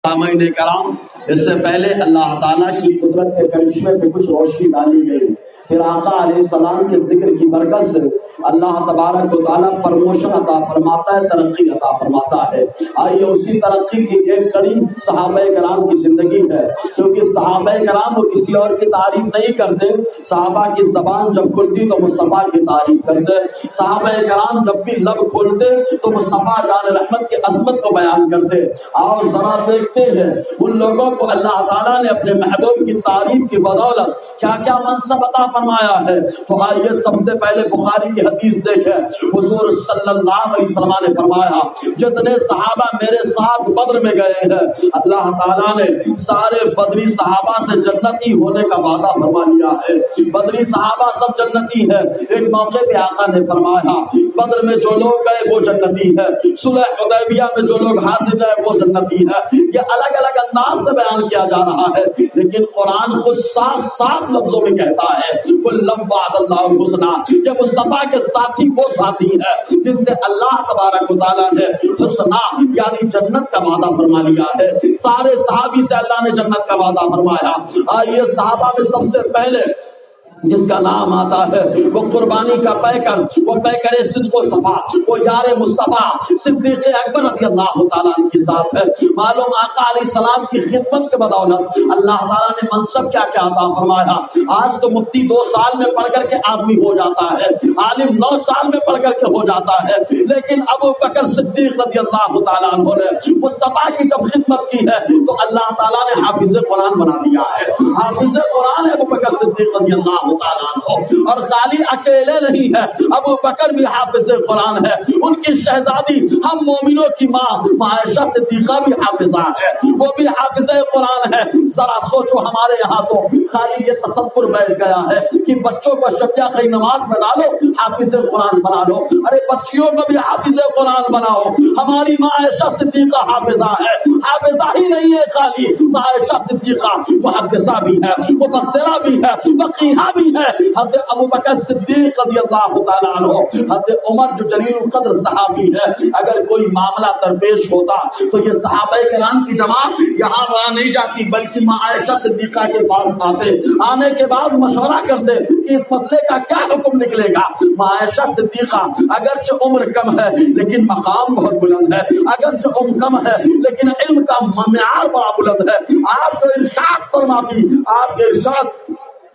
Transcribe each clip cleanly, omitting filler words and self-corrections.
سامعین کرام، اس سے پہلے اللہ تعالیٰ کی قدرت کے کرشمے پہ کچھ روشنی ڈالی گئی، پھر آقا علیہ السلام کے ذکر کی برکت سے اللہ تبارک و تعالیٰ پروموشن عطا فرماتا ہے، ترقی عطا فرماتا ہے۔ آئیے اسی ترقی کی ایک کڑی صحابہ کرام کی زندگی ہے، کیونکہ صحابہ کرام وہ کسی اور کی تعریف نہیں کرتے، صحابہ کی زبان جب کھلتی تو مصطفیٰ کی تعریف کرتے، صحابہ کرام جب بھی لب کھولتے تو مصطفیٰ جان رحمت کی عظمت کو بیان کرتے۔ اور ذرا دیکھتے ہیں ان لوگوں کو اللہ تعالیٰ نے اپنے محبوب کی تعریف کی بدولت کیا کیا منصب عطا فرمایا ہے۔ تو آئیے سب سے پہلے بخاری کی حدیث دیکھیں، حضور صلی اللہ علیہ وسلم نے فرمایا جتنے صحابہ میرے ساتھ بدر میں گئے ہیں اللہ تعالیٰ نے سارے بدری صحابہ سے جنتی ہونے کا وعدہ فرما لیا ہے۔ بدری صحابہ سب جنتی ہے۔ ایک موقع پہ آقا نے فرمایا بدر میں جو لوگ گئے وہ جنتی ہے، صلح حدیبیہ میں جو لوگ حاضر گئے وہ جنتی ہے۔ یہ الگ الگ انداز سے بیان کیا جا رہا ہے، لیکن قرآن خود صاف صاف لفظوں میں کہتا ہے کُلًّا وعد اللہ الحسنى، یہ مصطفیٰ کے ساتھی وہ ساتھی ہے جن سے اللہ تبارک و تعالیٰ نے حسنہ یعنی جنت کا وعدہ فرما لیا ہے۔ سارے صحابی سے اللہ نے جنت کا وعدہ فرمایا۔ آئیے صحابہ میں سب سے پہلے جس کا نام آتا ہے وہ قربانی کا پیکر، وہ پیکر صدق و صفا، وہ یار مصطفیٰ صدیق اکبر رضی اللہ تعالیٰ عنہ کی ذات ہے۔ معلوم آقا علیہ السلام کی خدمت کے بدولت اللہ تعالیٰ نے منصب کیا کیا عطا فرمایا۔ آج تو مفتی 2 سال میں پڑھ کر کے آدمی ہو جاتا ہے، عالم 9 سال میں پڑھ کر کے ہو جاتا ہے، لیکن ابو بکر صدیق رضی اللہ تعالیٰ عنہ نے مصطفیٰ کی جب خدمت کی ہے تو اللہ تعالیٰ نے حافظ قرآن بنا دیا ہے۔ حافظ قرآن ہے ابو بکر صدیق رضی اللہ تعالیٰ عنہ، اور خالی اکیلے نہیں ہے، ابو بکر بھی حافظ قرآن ہے، ان کی شہزادی ہم مومنوں کی ماں عائشہ صدیقہ بھی حافظہ ہے، وہ بھی حافظ قرآن ہے۔ ذرا سوچو ہمارے یہاں تو خالی یہ تصور بیٹھ گیا ہے کہ بچوں کو شبیہ کی نماز میں ڈالو حافظ قرآن بنا لو، ارے بچیوں کو بھی حافظ قرآن بناؤ۔ ہماری ماں عائشہ صدیقہ حافظہ ہے، حافظہ ہی نہیں ہے خالی، ماں عائشہ صدیقہ محدثہ بھی ہے، مفسرہ بھی ہے، فقیہہ بھی ہے۔ حضرت ابو بکر صدیق رضی اللہ تعالیٰ عنہ، حضرت عمر جو جلیل القدر صحابی ہے، اگر کوئی معاملہ درپیش ہوتا تو یہ صحابہ کرام کی جماعت یہاں وہاں نہیں جاتی بلکہ ماں عائشہ صدیقہ کے پاس آتے، آنے کے بعد مشورہ کرتے کہ اس مسئلے کا کیا حکم نکلے گا۔ ماں عائشہ صدیقہ اگرچہ عمر کم ہے لیکن مقام بہت بلند ہے، اگرچہ عمر کم ہے لیکن علم کا معیار بڑا بلند ہے۔ آپ کو ارشاد فرماتی، آپ کے ارشاد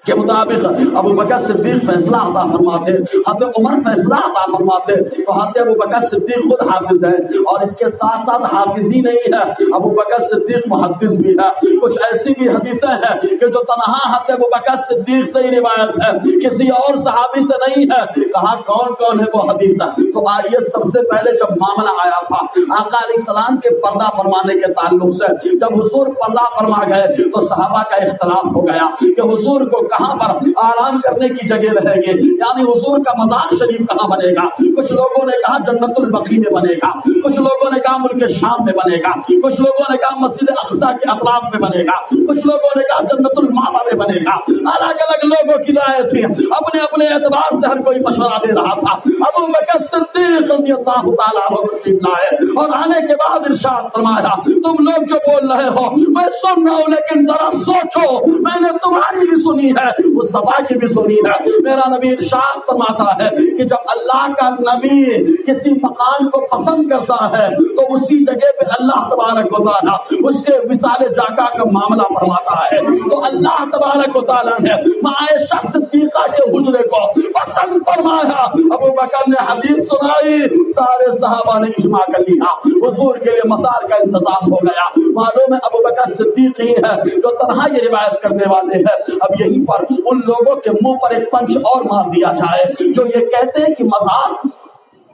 کے مطابق ابو بکر صدیق فیصلہ عطا فرماتے، حضرت عمر فیصلہ عطا فرماتے، تو حضرت ابو بکر صدیق خود حافظ ہے، اور اس کے ساتھ ساتھ حافظ ہی نہیں ہے، ابو بکر صدیق محدث بھی ہے۔ کچھ ایسی بھی حدیثیں ہیں کہ جو تنہا حضرت ابو بکر صدیق سے ہی روایت ہے، کسی اور صحابی سے نہیں ہے۔ کہا کون کون ہے وہ حدیث؟ تو آئیے سب سے پہلے جب معاملہ آیا تھا آقا علیہ السلام کے پردہ فرمانے کے تعلق سے، جب حضور پردہ فرما گئے تو صحابہ کا اختلاف ہو گیا کہ حضور کو کہاں پر آرام کرنے کی جگہ رہے گی، یعنی حضور کا مزار شریف کہاں بنے گا۔ کچھ لوگوں نے کہا جنت البقیع میں بنے گا، کچھ لوگوں نے کہا ملک شام میں بنے گا، کچھ لوگوں نے کہا مسجد اقصی کے اطراف میں بنے گا، کچھ لوگوں نے کہا جنت المأوى میں بنے گا۔ الگ الگ لوگوں کی رائے تھی، اپنے اپنے اعتبار سے ہر کوئی مشورہ دے رہا تھا۔ ابو بکر صدیق رضی اللہ تعالیٰ عنہ تشریف لائے اور آنے کے بعد ارشاد فرمایا تم لوگ جو بول رہے ہو میں سن رہا ہوں، لیکن ذرا سوچو، میں نے تمہاری بھی سنی ہے، مصطفیٰ کی بھی سنی ہے۔ میرا نبی ارشاد فرماتا ہے کہ جب اللہ کا نبی کسی مقام کو پسند کرتا ہے تو اسی جگہ پہ اللہ تبارک و تعالیٰ اس کے وصال جاکا کا معاملہ فرماتا ہے۔ تو اللہ تبارک و تعالیٰ نے عائشہ صدیقہ کے حجرے کو پسند فرمایا۔ ابو بکر نے حدیث سنائی، سارے صحابہ نے اجماع کر لیا، حضور کے لیے مزار کا انتظام ہو گیا۔ معلوم ہے ابو بکر صدیق ہی ہے جو تنہا یہ روایت کرنے والے ہیں۔ اب یہیں پر ان لوگوں کے منہ پر ایک پنچ اور مار دیا جائے جو یہ کہتے ہیں کہ مزار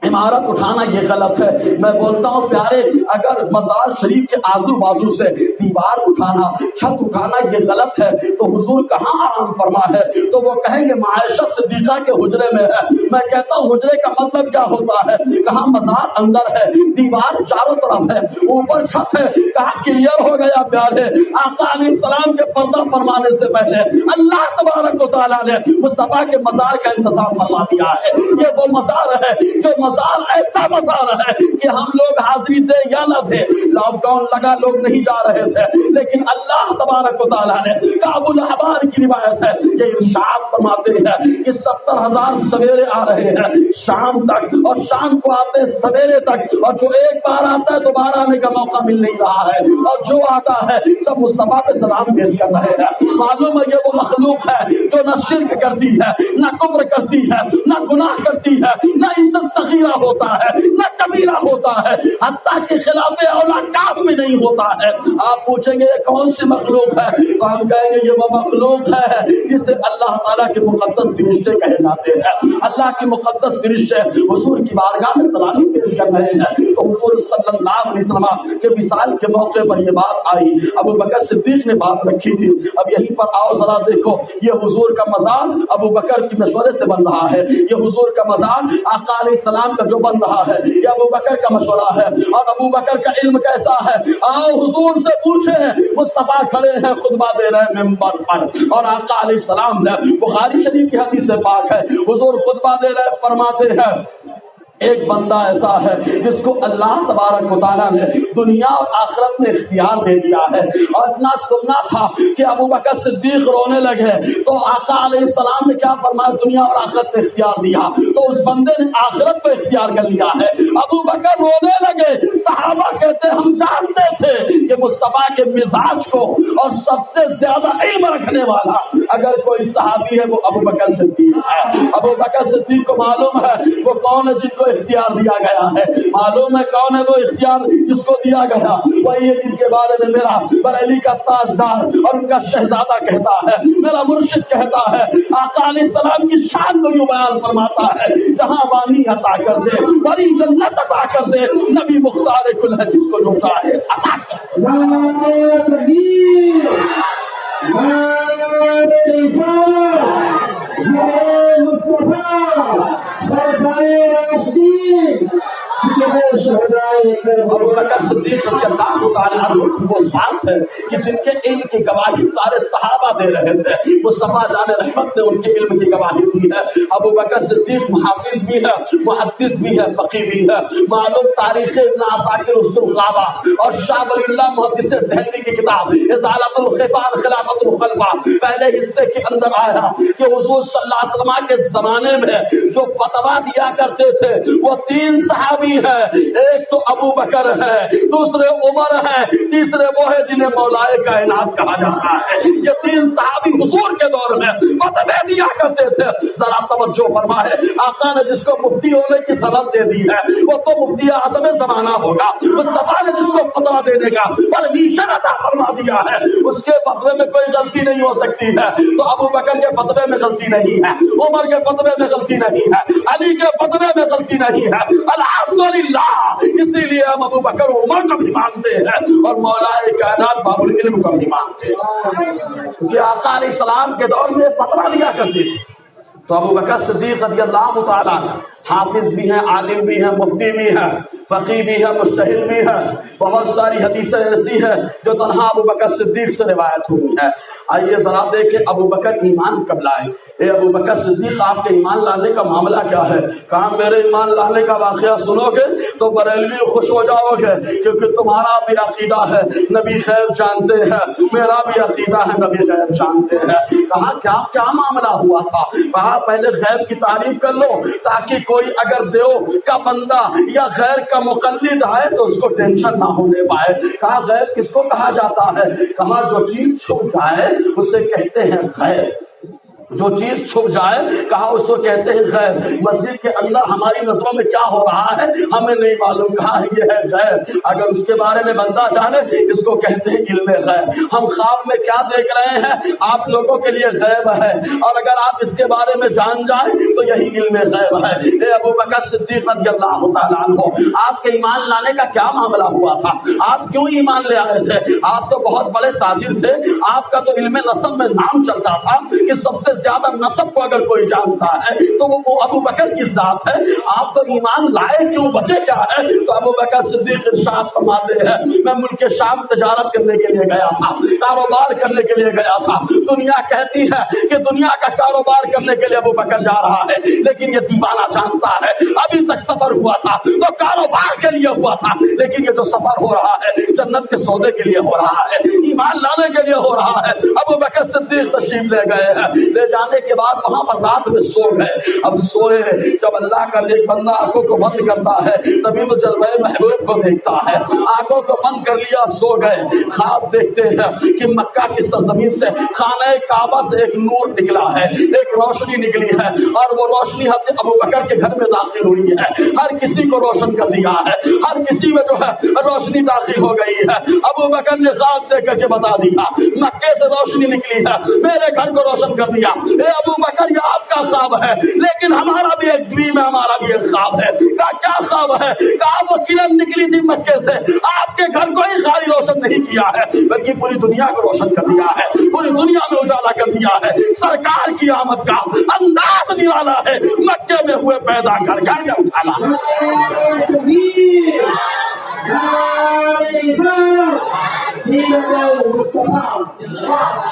عمارت اٹھانا یہ غلط ہے۔ میں بولتا ہوں پیارے، اگر مزار شریف کے آزو بازو سے دیوار اٹھانا، چھت اٹھانا یہ غلط ہے تو حضور کہاں آرام فرما ہے؟ تو وہ کہیں گے عائشہ صدیقہ کے حجرے میں ہے۔ میں کہتا ہوں حجرے کا مطلب کیا ہوتا ہے؟ کہاں مزار اندر ہے، دیوار چاروں طرف ہے، اوپر چھت ہے، کہاں کلیئر ہو گیا پیارے۔ آقا علیہ السلام کے پردہ فرمانے سے پہلے اللہ تبارک و تعالیٰ نے مصطفیٰ کے مزار کا انتظام فرما دیا ہے۔ یہ وہ مزار ہے جو مزار ایسا مزار ہے کہ ہم لوگ حاضری دے یا نہ دے، لاک ڈاؤن لگا لوگ نہیں جا رہے تھے، لیکن اللہ تبارک و تعالیٰ نے کعب الاحبار کی روایت ہے یہ ارشاد فرماتے ہیں کہ 70,000 سویرے آ رہے ہیں شام تک، اور شام کو آتے سویرے تک، اور جو ایک بار آتا ہے دوبارہ آنے کا موقع مل نہیں رہا ہے، اور جو آتا ہے سب مصطفیٰ پہ سلام پیش کر رہے ہیں۔ معلوم ہے یہ وہ مخلوق ہے جو نہ شرک کرتی ہے، نہ کفر کرتی ہے، نہ گناہ کرتی ہے، نہ عزت صغیرہ ہوتا ہے، نہ کبیرہ ہوتا ہے، حتیٰ کہ خلاف اولا کام بھی نہیں ہوتا ہے۔ آپ پوچھیں گے یہ کون سی مخلوق ہے، تو ہم کہیں گے یہ وہ مخلوق ہے جسے اللہ تعالیٰ کے مقدس فرشتے کہے جاتے ہیں۔ اللہ کے مقدس فرشتے حضور کی بارگاہ میں سلامی پیش کر رہے ہیں، تو حضور صلی اللہ علیہ وسلم کے وصال کے موقع پر یہ بات آئی، ابو بکر صدیق نے بات رکھی تھی۔ اب یہیں پر آؤ ذرا دیکھو، یہ حضور کا مزار ابو بکر کی مشورے سے بن رہا ہے، یہ حضور کا مزار آقا علیہ السلام کا جو بن رہا ہے یہ ابو بکر کا مشورہ ہے، اور ابو بکر کا علم کیسا ہے، آؤ حضور سے پوچھیں۔ مصطفیٰ کھڑے ہیں خطبہ دے رہے ہیں منبر پر، اور آقا علیہ السلام نے بخاری شریف کی حدیث پاک ہے، حضور خطبہ دے رہے فرماتے ہیں ایک بندہ ایسا ہے جس کو اللہ تبارک و تعالیٰ نے دنیا اور آخرت میں اختیار دے دیا ہے، اور اتنا سننا تھا کہ ابو بکر صدیق رونے لگے، تو آقا علیہ السلام نے کیا فرمایا، دنیا اور آخرت میں اختیار دیا، تو اس بندے نے آخرت کو اختیار کر لیا ہے۔ ابو بکر رونے لگے، صحابہ کہتے ہیں ہم جانتے تھے کہ مصطفیٰ کے مزاج کو اور سب سے زیادہ علم رکھنے والا اگر کوئی صحابی ہے وہ ابو بکر صدیق ہے۔ ابو بکر صدیق کو معلوم ہے وہ کون ہے جن کو اختیار دیا گیا ہے، معلوم ہے کون ہے وہ اختیار جس کو دیا گیا، وہی ہے جن کے بارے میں میرا بریلی کا تاجدار اور ان کا شہزادہ کہتا ہے، میرا مرشد کہتا ہے، آقا علیہ السلام کی شان کو یوں بیان فرماتا ہے، جہاں بانی عطا کر دے، بڑی جنت عطا کر دے، نبی مختار کل ہے جس کو جو چاہے عطا کر ابو بکر صدیق رضی اللہ تعالیٰ عنہ وہ ذات ہے کہ جن کے علم کی گواہی سارے صحابہ دے رہے تھے، مصطفیٰ جان رحمت نے ان کے علم کی گواہی دی ہے۔ ابو بکر صدیق محافظ بھی ہے، محدث بھی ہے، فقیہ بھی ہے۔ معلوم تاریخ ابن عساکر الغابہ اور شاہ ولی اللہ محدث دہلوی کی کتاب ازالۃ الخفان خلافت الخلفاء پہلے حصے کے اندر آیا کہ حضور صلی اللہ علیہ وسلم کے زمانے میں جو فتویٰ دیا کرتے تھے وہ 3 صحابی ہیں، ایک تو ابو بکر ہے، دوسرے عمر ہے، تیسرے وہ ہے جنہیں مولائے کائنات کہا جاتا ہے۔ یہ 3 صحابی حضور کے دور میں فتوے دیا کرتے تھے۔ ذرا توجہ فرمائے، آقا نے جس کو مفتی ہونے کی سند دے دی ہے وہ تو مفتی اعظم زمانہ ہوگا، مصطفیٰ نے جس کو فتویٰ دینے کا پرمیشن عطا فرما دیا ہے اس کے فتوے میں کوئی غلطی نہیں ہو سکتی ہے، تو ابو بکر کے فتوے میں غلطی نہیں ہے، عمر کے فتوے میں غلطی نہیں ہے، علی کے فتوے میں غلطی نہیں ہے، الحمدللہ۔ اسی لیے ہم ابو بکر عمر کو بھی مانتے ہیں اور مولا کائنات باب العلم کو بھی مانتے ہیں، کیونکہ آقا علیہ السلام کے دور میں فتویٰ دیا کرتے تھے۔ تو ابو بکر صدیق رضی اللہ تعالیٰ حافظ بھی ہیں، عالم بھی ہیں، مفتی بھی ہیں، فقیہ بھی ہیں، مجتہد بھی ہیں۔ بہت ساری حدیثیں ایسی ہیں جو تنہا ابو بکر صدیق سے روایت ہوئی ہے۔ آئیے ذرا دیکھیں ابو بکر ایمان کب لائے۔ اے ابو بکر صدیق آپ کے ایمان لانے کا معاملہ کیا ہے؟ کہا میرے ایمان لانے کا واقعہ سنو گے تو بریلوی خوش ہو جاؤ گے، کیونکہ تمہارا بھی عقیدہ ہے نبی غیب جانتے ہیں، میرا بھی عقیدہ ہے نبی غیب جانتے ہیں۔ کہا کیا معاملہ ہوا تھا؟ کہا پہلے غیب کی تعریف کر لو تاکہ کوئی اگر دیو کا بندہ یا غیر کا مقلد ہے تو اس کو ٹینشن نہ ہونے پائے۔ کہا غیب کس کو کہا جاتا ہے؟ کہا جو چیز چھپ جائے اسے کہتے ہیں غیب، جو چیز چھپ جائے کہا اس کو کہتے ہیں غیب۔ مسجد کے اندر ہماری نظروں میں کیا ہو رہا ہے ہمیں نہیں معلوم، کہا ہے یہ ہے غیب، اگر اس کے بارے میں بندہ جانے اس کو کہتے ہیں علم غیب۔ ہم خواب میں کیا دیکھ رہے ہیں آپ لوگوں کے لیے غیب ہے، اور اگر آپ اس کے بارے میں جان جائیں تو یہی علم غیب ہے۔ اے ابو بکر صدیق رضی اللہ تعالیٰ عنہ، آپ کے ایمان لانے کا کیا معاملہ ہوا تھا؟ آپ کیوں ایمان لے آئے تھے؟ آپ تو بہت بڑے تاجر تھے، آپ کا تو علم نسب میں نام چلتا تھا کہ سب سے زیادہ نسب کو اگر کوئی جانتا ہے تو وہ ابو بکر کی ذات ہے. آپ تو ایمان لائے کیوں بچے کیا ہے؟ تو ابو بکر صدیق ارشاد فرماتے ہیں میں ملک شام تجارت کرنے کے لیے گیا تھا, کاروبار کرنے کے لیے گیا تھا. دنیا کہتی ہے کہ دنیا کا کاروبار کرنے کے لیے ابو بکر جا رہا ہے, لیکن یہ دیوانہ جانتا ہے ابھی تک سفر ہوا تھا تو کاروبار کے لیے ہوا تھا, لیکن یہ جو سفر ہو رہا ہے جنت کے سودے کے لیے ہو رہا ہے, ایمان لانے کے لیے ہو رہا ہے. ابو بکر صدیق تشریف لے گئے ہیں, لے جانے کے بعد وہاں پر رات میں سو گئے. اب سوئے, جب اللہ کا نیک بندہ آنکھوں کو بند کرتا ہے تبھی تو جلوہ محبوب کو دیکھتا ہے. آنکھوں کو بند کر لیا, سو گئے. خواب دیکھتے ہیں کہ مکہ کی سرزمین سے خانہ کعبہ سے ایک نور نکلا ہے, ایک روشنی نکلی ہے, اور وہ روشنی حضرت ابو بکر کے گھر میں داخل ہوئی ہے. ہر کسی کو روشن کر دیا ہے, ہر کسی میں جو ہے روشنی داخل ہو گئی ہے. ابو بکر نے خواب دیکھ کر کے بتا دیا مکے سے روشنی نکلی ہے, میرے گھر کو روشن کر دیا. اے ابو بکر یہ آپ کا خواب ہے, لیکن ہمارا بھی ایک ڈریم ہے, ہمارا بھی ایک خواب ہے. کیا خواب ہے؟ کہا وہ کرن نکلی تھی مکے سے, آپ کے گھر کو ہی خالی روشن نہیں کیا ہے بلکہ پوری دنیا کو روشن کر دیا ہے, پوری دنیا میں اجالا کر دیا ہے. سرکار کی آمد کا انداز نرالا ہے, مکے میں ہوئے پیدا گھر گھر میں اجالا.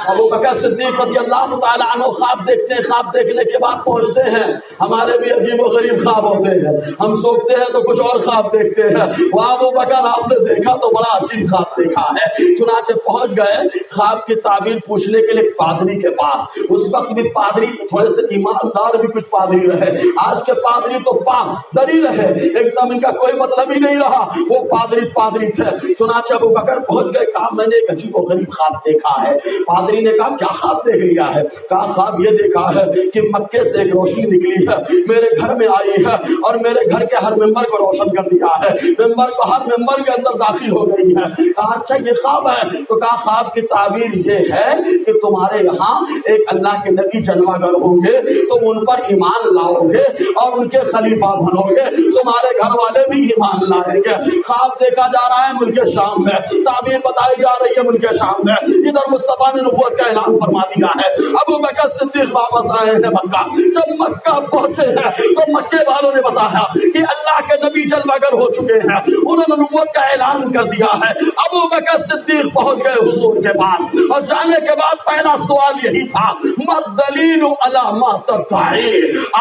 ابو بکر صدیق رضی اللہ تعالیٰ عنہ خواب دیکھتے ہیں, خواب دیکھنے کے بعد پہنچتے ہیں. ہمارے بھی عجیب و غریب خواب ہوتے ہیں, ہم سوچتے ہیں تو کچھ اور خواب دیکھتے ہیں. وہ ابو بکر آپ نے دیکھا تو بڑا عجیب خواب دیکھا ہے. چنانچہ پہنچ گئے خواب کی تعبیر پوچھنے کے لیے پادری کے پاس. اس وقت بھی پادری تھوڑے سے ایماندار بھی کچھ پادری رہے, آج کے پادری تو پاک دری رہے, ایک دم ان کا کوئی مطلب ہی نہیں رہا, وہ پادری تھے. چنانچہ ابو بکر پہنچ گئے, کہا میں نے ایک عجیب و غریب خواب دیکھا ہے. پادری نے کہا کیا خواب دیکھ لیا ہے؟ کہا خواب یہ دیکھا ہے کہ مکے سے ایک روشنی نکلی ہے, میرے گھر میں آئی ہے اور میرے گھر کے ہر ممبر کو روشن کر دیا ہے, ممبر کو ہر ممبر کے اندر داخل ہو گئی ہے. کہا اچھا یہ خواب ہے؟ تو کہا خواب کی تعبیر یہ ہے کہ تمہارے یہاں ایک اللہ کے نبی جلوہ گر ہوں گے, تم ان پر ایمان لاؤ گے اور ان کے خلیفہ بنو گے, تمہارے گھر والے بھی ایمان لائیں گے. خواب دیکھا جا رہا ہے ملک شام میں, تعبیر بتائی جا رہی ہے ملک شام میں, ادھر مصطفیٰ نے نبوت کا اعلان فرما دیا ہے. ابو بکر صدیق واپس آئے ہیں مکہ. جب مکہ پہنچے ہیں تو مکے والوں نے بتایا کہ اللہ کے نبی جلوہ گر ہو چکے ہیں, انہوں نے نبوت کا اعلان کر دیا ہے. ابو بکر صدیق پہنچ گئے حضور کے پاس, اور جانے کے بعد پہلا سوال یہی تھا مد دلیل علی ما تدعی,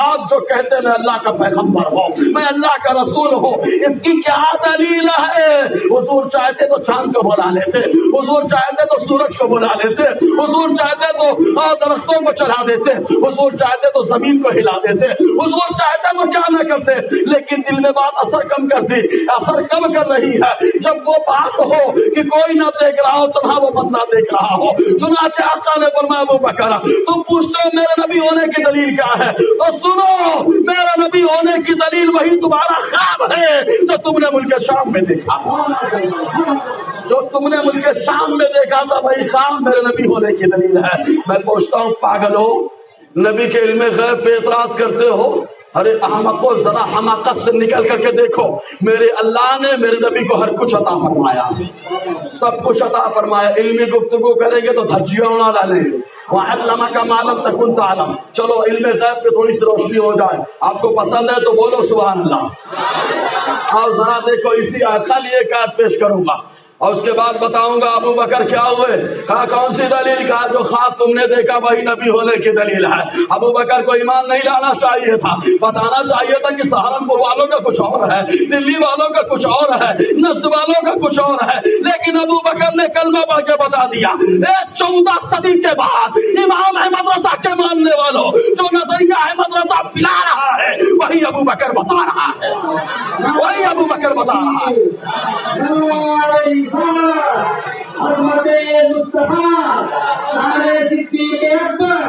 آپ جو کہتے ہیں اللہ کا پیغمبر ہو, میں اللہ کا رسول ہوں, اس کی کیا دلیل ہے؟ حضور چاہتے تو چاند کو بلا لیتے, حضور چاہتے تو سورج کو بلا لیتے, حضور چاہتے تو درختوں کو چڑھا دیتے, حضور چاہتے تو زمین کو ہلا دیتے, حضور چاہتے تو کیا نہ کرتے, لیکن دل میں بات اثر کم کرتی. اثر کم کر رہی ہے جب وہ بات ہو کہ کوئی نہ دیکھ رہا ہو, تنہا وہ بندہ دیکھ رہا ہو. چنانچہ آقا نے فرمایا ابو بکر تم پوچھتے ہو میرے نبی ہونے کی دلیل کیا ہے, تو سنو میرا نبی ہونے کی دلیل وہی تمہارا خواب ہے جو تم نے ملک شام میں دیکھا, جو تم نے ملک شام میں دیکھا تھا وہی خواب میرے نبی ہونے کی دلیل ہے. میں پوچھتا ہوں پاگل ہو, نبی کے علم غیب پہ اعتراض کرتے ہو؟ ارے احمقو ذرا حماقت سے نکل کر کے دیکھو, میرے اللہ نے میرے نبی کو ہر کچھ عطا فرمایا, سب کچھ عطا فرمایا. علمی گفتگو کریں گے تو دھجیاں اڑا ڈالیں گے. وَعَلَّمَكَ مَا لَمْ تَكُنْ تَعْلَمْ, چلو علم غیب پہ تھوڑی سی روشنی ہو جائے, آپ کو پسند ہے تو بولو سبحان اللہ. اور ذرا دیکھو اسی آیت خالی ایک آیت پیش کروں گا اور اس کے بعد بتاؤں گا ابو بکر کیا ہوئے. کہا کون سی دلیل؟ کہا جو خواب تم نے دیکھا وہی نبی ہونے کی دلیل ہے. ابو بکر کو ایمان نہیں لانا چاہیے تھا, بتانا چاہیے تھا کہ سہارنپور والوں کا کچھ اور ہے, دلی والوں کا کچھ اور ہے, نجد والوں کا کچھ اور ہے, لیکن ابو بکر نے کلمہ پڑھ کے بتا دیا. 14 صدی کے بعد امام احمد رضا کے ماننے والوں جو نظریہ احمد رضا پلا رہا ہے وہی ابو بکر بتا رہا ہے, وہی ابو بکر بتا رہا ہے. حضرت مصطفیٰ شان صدیق اکبر.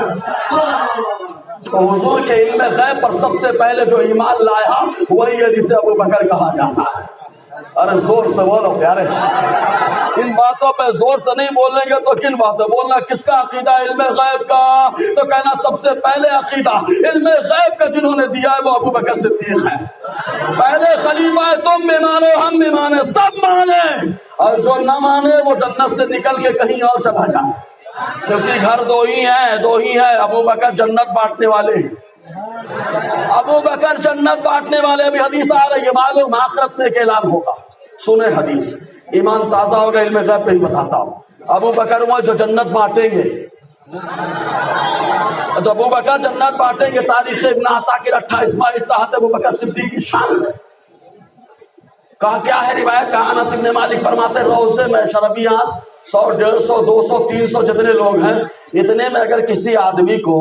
تو حضور کے علم غیب پر سب سے پہلے جو ایمان لایا وہی ہے جسے ابو بکر کہا جاتا ہے. ارے زور سے بولو پیارے, ان باتوں پہ زور سے نہیں بولیں گے تو کن باتیں بولنا؟ کس کا عقیدہ علم غیب کا؟ تو کہنا سب سے پہلے عقیدہ علم غیب کا جنہوں نے دیا ہے وہ ابو بکر صدیق ہے. پہلے خلیفہ ہے, تم بھی مانو ہم بھی مانے, سب مانے, اور جو نہ مانے وہ جنت سے نکل کے کہیں اور چلا جائے. کیونکہ گھر دو ہی ہیں. ابو بکر جنت بانٹنے والے ہیں. ابو بکر جنت بانٹنے والے. ابھی حدیث آ رہی ہے، معلوم آخرت میں اعلان ہوگا. سنیں حدیث، ایمان تازہ ہوگا، علم غیب پہ ہی بتاتا ہوں. ابو بکر وہ جو جنت بانٹیں گے. تو ابو بکر جنت بانٹیں گے. تاریخ ابن عساکر 28 صحابہ ابو بکر صدیق کی شان ہے. کہا کیا ہے روایت؟ کہا انس بن مالک فرماتے ہیں روزے میں شربی آس 100 150 200 300 جتنے لوگ ہیں، اتنے میں اگر کسی آدمی کو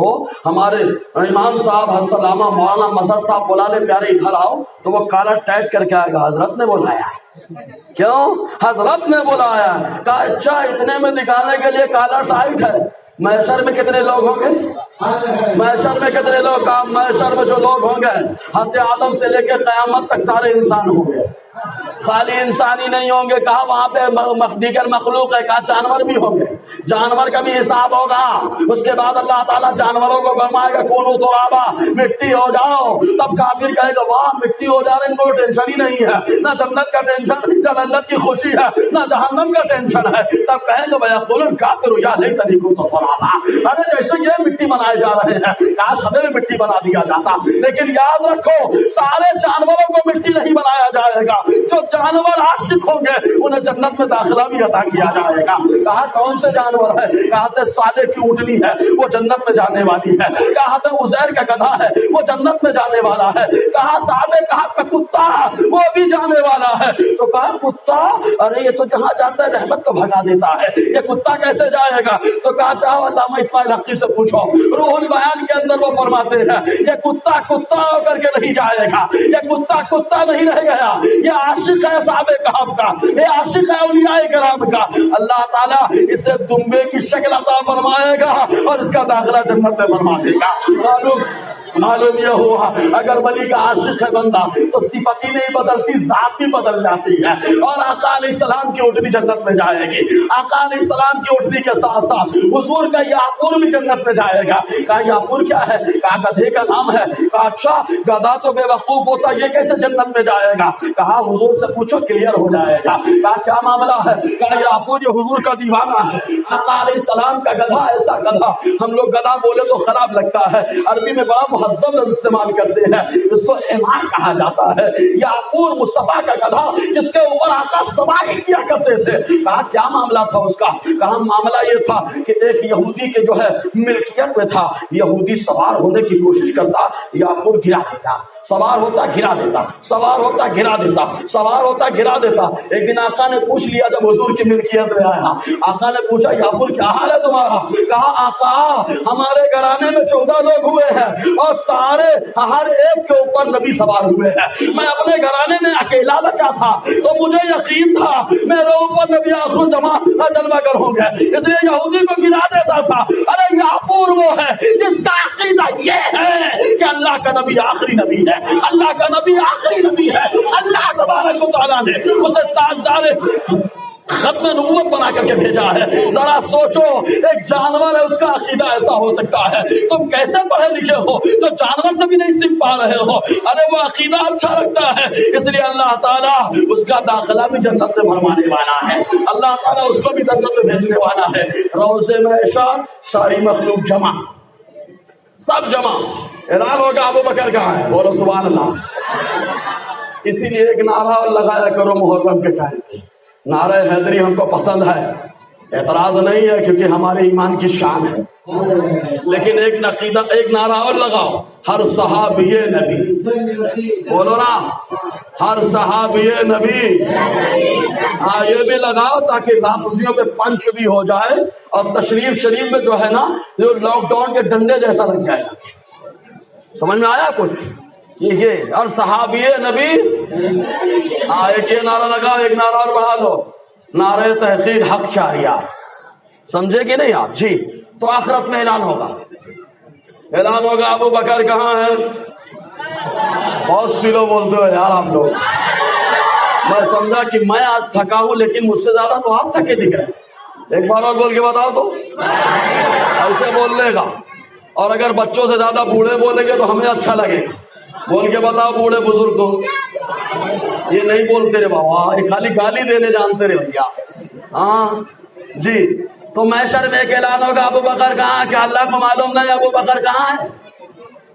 ہمارے امام صاحب حضرت علامہ مولانا مظہر صاحب بلا لے پیارے ادھر آؤ، تو وہ کالر ٹائٹ کر کے آئے گا حضرت نے بلایا ہے. کیوں؟ حضرت نے بلایا. کہا اچھا اتنے میں دکھانے کے لیے کالر ٹائٹ ہے. محشر میں کتنے لوگ ہوں گے؟ محشر میں کتنے لوگ؟ کہا محشر میں جو لوگ ہوں گے حضرت آدم سے لے کے قیامت تک سارے انسان ہوں گے. خالی انسانی نہیں ہوں گے. کہا وہاں پہ دیگر مخلوق ہے. کہا جانور بھی ہوں گے. جانور کا بھی حساب ہوگا. اس کے بعد اللہ تعالیٰ جانوروں کو فرمائے گا کونو ترابا، مٹی ہو جاؤ. تب کافر کہے گا واہ مٹی ہو جا رہے، ان کو ٹینشن ہی نہیں ہے، نہ جنت کا ٹینشن، نہ جنت کی خوشی ہے، نہ جہنم کا ٹینشن ہے. تب کہیں گے ویقولون کافر یا لیتنی کنت ترابا. ارے جیسے یہ مٹی بنائے جا رہے ہیں، کاش ہمیں بھی مٹی بنا دیا جاتا. لیکن یاد رکھو سارے جانوروں کو مٹی نہیں بنایا جائے گا. جو جانور عاشق ہوں گے انہیں جنت میں داخلہ بھی عطا کیا جائے گا. کہا کون سے جانور ہے؟ کہا تھے صالح کی اونٹنی ہے، وہ جنت میں جانے والی ہے. کہا تھے عزیر کا گدھا ہے، وہ جنت میں جانے والا ہے. کہا صاحب کہا کتا وہ بھی جانے والا ہے. تو کہا کتا؟ ارے یہ تو جہاں جاتا ہے رحمت کو بھگا دیتا ہے، یہ کتا کیسے جائے گا؟ تو کہا چاہو علامہ اسماعیل حقی سے پوچھو، روح البیان کے اندر وہ فرماتے ہیں یہ کتا کتا ہو کر کے نہیں جائے گا. یہ کتا کتا نہیں رہ گیا، یہ عاشق ہے صحابہ کہف کا، یہ عاشق ہے اولیاء کرام کا. اللہ تعالیٰ اسے دمبے کی شکل عطا فرمائے گا اور اس کا داخلہ جنت میں فرما دے گا. معلوم یہ ہوا اگر ولی کا عاشق ہے بندہ تو صفت ہی نہیں بدلتی، ذات بھی بدل جاتی ہے. اور آقا علیہ السلام کی اٹھنی جنت میں جائے گی. آقا علیہ السلام کی اٹھنی کے ساتھ ساتھ حضور کا یافور بھی جنت میں جائے گا. کہا یافور کیا ہے؟ کہا گدھے کا نام ہے. کہا اچھا گدھا تو بے وقوف ہوتا، یہ کیسے جنت میں جائے گا؟ کہا حضور سے پوچھو کلیئر ہو جائے گا. کہا کیا معاملہ ہے؟ کہا یافور یہ حضور کا دیوانہ ہے. آقا علیہ السلام کا گدھا ایسا گدھا، ہم لوگ گدھا بولے تو خراب لگتا ہے، عربی میں بڑا مہذب لفظ استعمال کرتے ہیں، اس کو ایمان کہا جاتا ہے. یافور مصطفیٰ کا گدھا جس کے اوپر آقا سواری کیا کرتے تھے. کہا کیا معاملہ تھا اس کا؟ کہا معاملہ یہ تھا کہ ایک یہودی کے جو ہے ملکیت میں تھا، یہودی سوار ہونے کی کوشش کرتا، یافور گرا دیتا، سوار ہوتا گرا دیتا، سوار ہوتا گرا دیتا، سوار ہوتا گرا دیتا. ایک دن آقا نے پوچھ لیا جب حضور کی ملکیت میں آیا، آقا نے پوچھا یافور کیا حال ہے تمہارا؟ کہا آقا ہمارے گھرانے میں 14 لوگ ہوئے ہیں اور سارے ہر ایک کے اوپر نبی سوار ہوئے ہیں. میں اپنے گھرانے میں اکیلا بچا تھا تو مجھے یقین تھا میرے اوپر نبی آخر الزماں جلوہ گر ہوں گے، اس لیے یہودی کو گرا دیتا تھا. ارے یافور وہ ہے جس کا عقیدہ یہ ہے کہ اللہ کا نبی آخری نبی ہے، اللہ کا نبی آخری نبی ہے. اللہ تبارک و تعالیٰ نے اسے تاجدار ختم نبوت بنا کر کے بھیجا ہے. ذرا سوچو ایک جانور ہے اس کا عقیدہ ایسا ہو سکتا ہے، تم کیسے پڑھے لکھے ہو تو جانور سے بھی نہیں سیکھ پا رہے ہو. ارے وہ عقیدہ اچھا رکھتا ہے، اس لیے اللہ تعالیٰ اس کا داخلہ بھی جنت میں فرمانے والا ہے. اللہ تعالیٰ اس کو بھی جنت میں بھیجنے والا ہے. روضے میں عشاء ساری مخلوق جمع، سب جمع. اعلان ہوگا ابو بکر کہاں ہے؟ بولو سبحان اللہ. اسی لیے ایک نعرہ لگایا کرو محرم کے ٹائم پہ، نعرہ حیدری ہم کو پسند ہے، اعتراض نہیں ہے کیونکہ ہمارے ایمان کی شان ہے. لیکن ایک نعرہ اور لگاؤ، ہر صحابی نبی. بولو نا ہر صحابی نبی. ہاں یہ بھی لگاؤ تاکہ لفظیوں پہ پنچ بھی ہو جائے اور تشریف شریف میں جو ہے نا جو لاک ڈاؤن کے ڈنڈے جیسا لگ جائے گا. سمجھ میں آیا کچھ؟ یہ ہر صحابی نبی. ہاں ایک یہ نعرہ لگاؤ، ایک نعرہ اور بڑھا دو، نعرہ تحقیق حق شاریہ. سمجھے کہ نہیں آپ؟ جی. تو آخرت میں اعلان ہوگا، اعلان ہوگا ابو بکر کہاں ہے. بہت سی لوگ بولتے ہو یار آپ لوگ، میں سمجھا کہ میں آج تھکا ہوں لیکن مجھ سے زیادہ تو آپ تھکے دکھ رہے ہیں. ایک بار اور بول کے بتاؤ تو ایسے بول لے گا. اور اگر بچوں سے زیادہ بوڑھے بولیں گے تو ہمیں اچھا لگے گا. بول کے بتاؤ بوڑھے بزرگ کو. یہ نہیں بولتے رے بابا، یہ خالی گالی دینے جانتے رے بھیا. ہاں جی. تو محشر میں ایک اعلان ہوگا ابو بکر کہاں ہے؟ کیا اللہ کو معلوم نہیں ابو بکر کہاں ہے؟